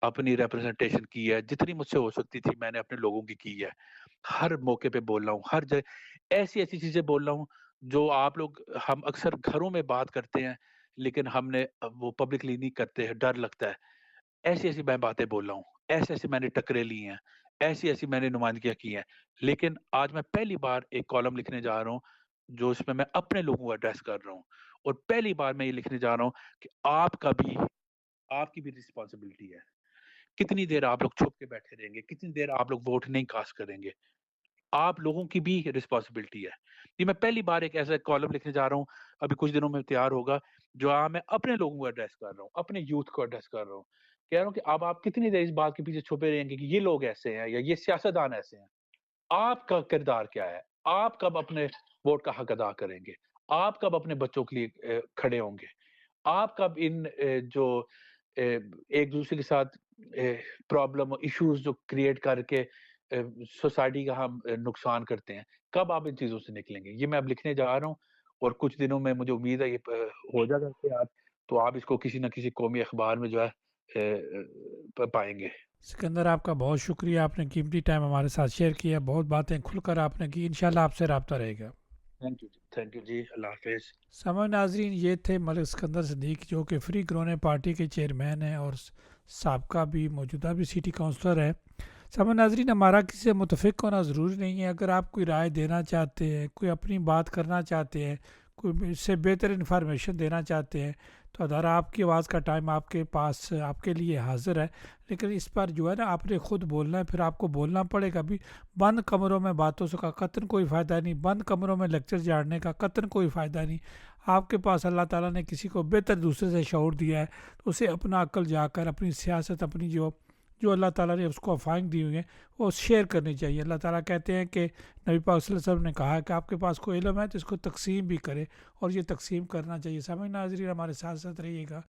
[SPEAKER 2] اپنی ریپرزنٹیشن کی ہے, جتنی مجھ سے ہو سکتی تھی میں نے اپنے لوگوں کی ہے. ہر موقع پہ بول رہا ہوں, ہر جگہ ایسی چیزیں بول رہا ہوں جو آپ لوگ, ہم اکثر گھروں میں بات کرتے ہیں لیکن ہم نے وہ پبلکلی نہیں کرتے ہیں, ڈر لگتا ہے. ایسی میں باتیں بول رہا ہوں, ایسے میں نے ٹکرے لی ہیں, ایسی میں نے نمائندگیاں کی ہیں. لیکن آج میں پہلی بار ایک کالم لکھنے جا رہا ہوں جو اس میں اپنے لوگوں کو ایڈریس کر رہا ہوں, اور پہلی بار میں یہ لکھنے جا رہا ہوں کہ آپ کی بھی رسپانسبلٹی ہے. کتنی دیر آپ لوگ چھپ کے بیٹھے رہیں گے, کتنی دیر آپ لوگ ووٹ نہیں کاسٹ کریں گے, آپ لوگوں کی بھی رسپانسبلٹی ہے. یہ میں پہلی بار ایک ایسا کالم لکھنے جا رہا ہوں, ابھی کچھ دنوں میں تیار ہوگا, جو میں اپنے لوگوں کو ایڈریس کر رہا ہوں, اپنے یوتھ کو ایڈریس کر رہا ہوں. کہہ رہا ہوں کہ اب آپ کتنی دیر اس بات کے پیچھے چھپے رہیں گے کہ یہ لوگ ایسے ہیں یا یہ سیاستدان ایسے ہیں. آپ کا کردار کیا ہے, آپ کب اپنے ووٹ کا حق ادا کریں گے, آپ کب اپنے بچوں کے لیے کھڑے ہوں گے, آپ کب ان جو ایک دوسرے کے ساتھ پرابلم ایشوز جو کریٹ کر کے سوسائٹی کا ہم نقصان کرتے ہیں, کب آپ ان چیزوں سے نکلیں گے. یہ میں اب لکھنے جا رہا ہوں اور کچھ دنوں میں مجھے امید ہے یہ ہو جائے گا تیار, تو آپ اس کو کسی نہ کسی قومی اخبار میں جو ہے پائیں گے.
[SPEAKER 1] سکندر آپ کا بہت شکریہ, آپ نے قیمتی ٹائم ہمارے ساتھ شیئر کیا, بہت باتیں کھل کر آپ نے کی. انشاءاللہ آپ سے رابطہ رہے گا.
[SPEAKER 2] تھینک یو جی, اللہ حافظ.
[SPEAKER 1] سامعین ناظرین, یہ تھے ملک سکندر صدیق جو کہ فری گرونے پارٹی کے چیئرمین ہیں اور سابقہ بھی موجودہ بھی سٹی کونسلر ہے. سامعین ناظرین, ہمارا کسی سے متفق ہونا ضروری نہیں ہے. اگر آپ کوئی رائے دینا چاہتے ہیں, کوئی اپنی بات کرنا چاہتے ہیں, کوئی اس سے بہتر انفارمیشن دینا چاہتے ہیں تو ادارہ آپ کی آواز کا ٹائم آپ کے پاس آپ کے لیے حاضر ہے. لیکن اس پر جو ہے نا آپ نے خود بولنا ہے, پھر آپ کو بولنا پڑے گا. بھی بند کمروں میں باتوں سے کا قطن کوئی فائدہ نہیں, بند کمروں میں لیکچر جاڑنے کا قطن کوئی فائدہ نہیں. آپ کے پاس اللہ تعالیٰ نے کسی کو بہتر دوسرے سے شعور دیا ہے تو اسے اپنا عقل جا کر اپنی سیاست, اپنی جو اللہ تعالیٰ نے اس کو افائنگ دی ہوئی ہیں وہ شیئر کرنی چاہیے. اللہ تعالیٰ کہتے ہیں کہ نبی پاک صلی اللہ علیہ وسلم نے کہا ہے کہ آپ کے پاس کوئی علم ہے تو اس کو تقسیم بھی کرے, اور یہ تقسیم کرنا چاہیے. سامعین ناظرین, ہمارے ساتھ ساتھ رہیے گا.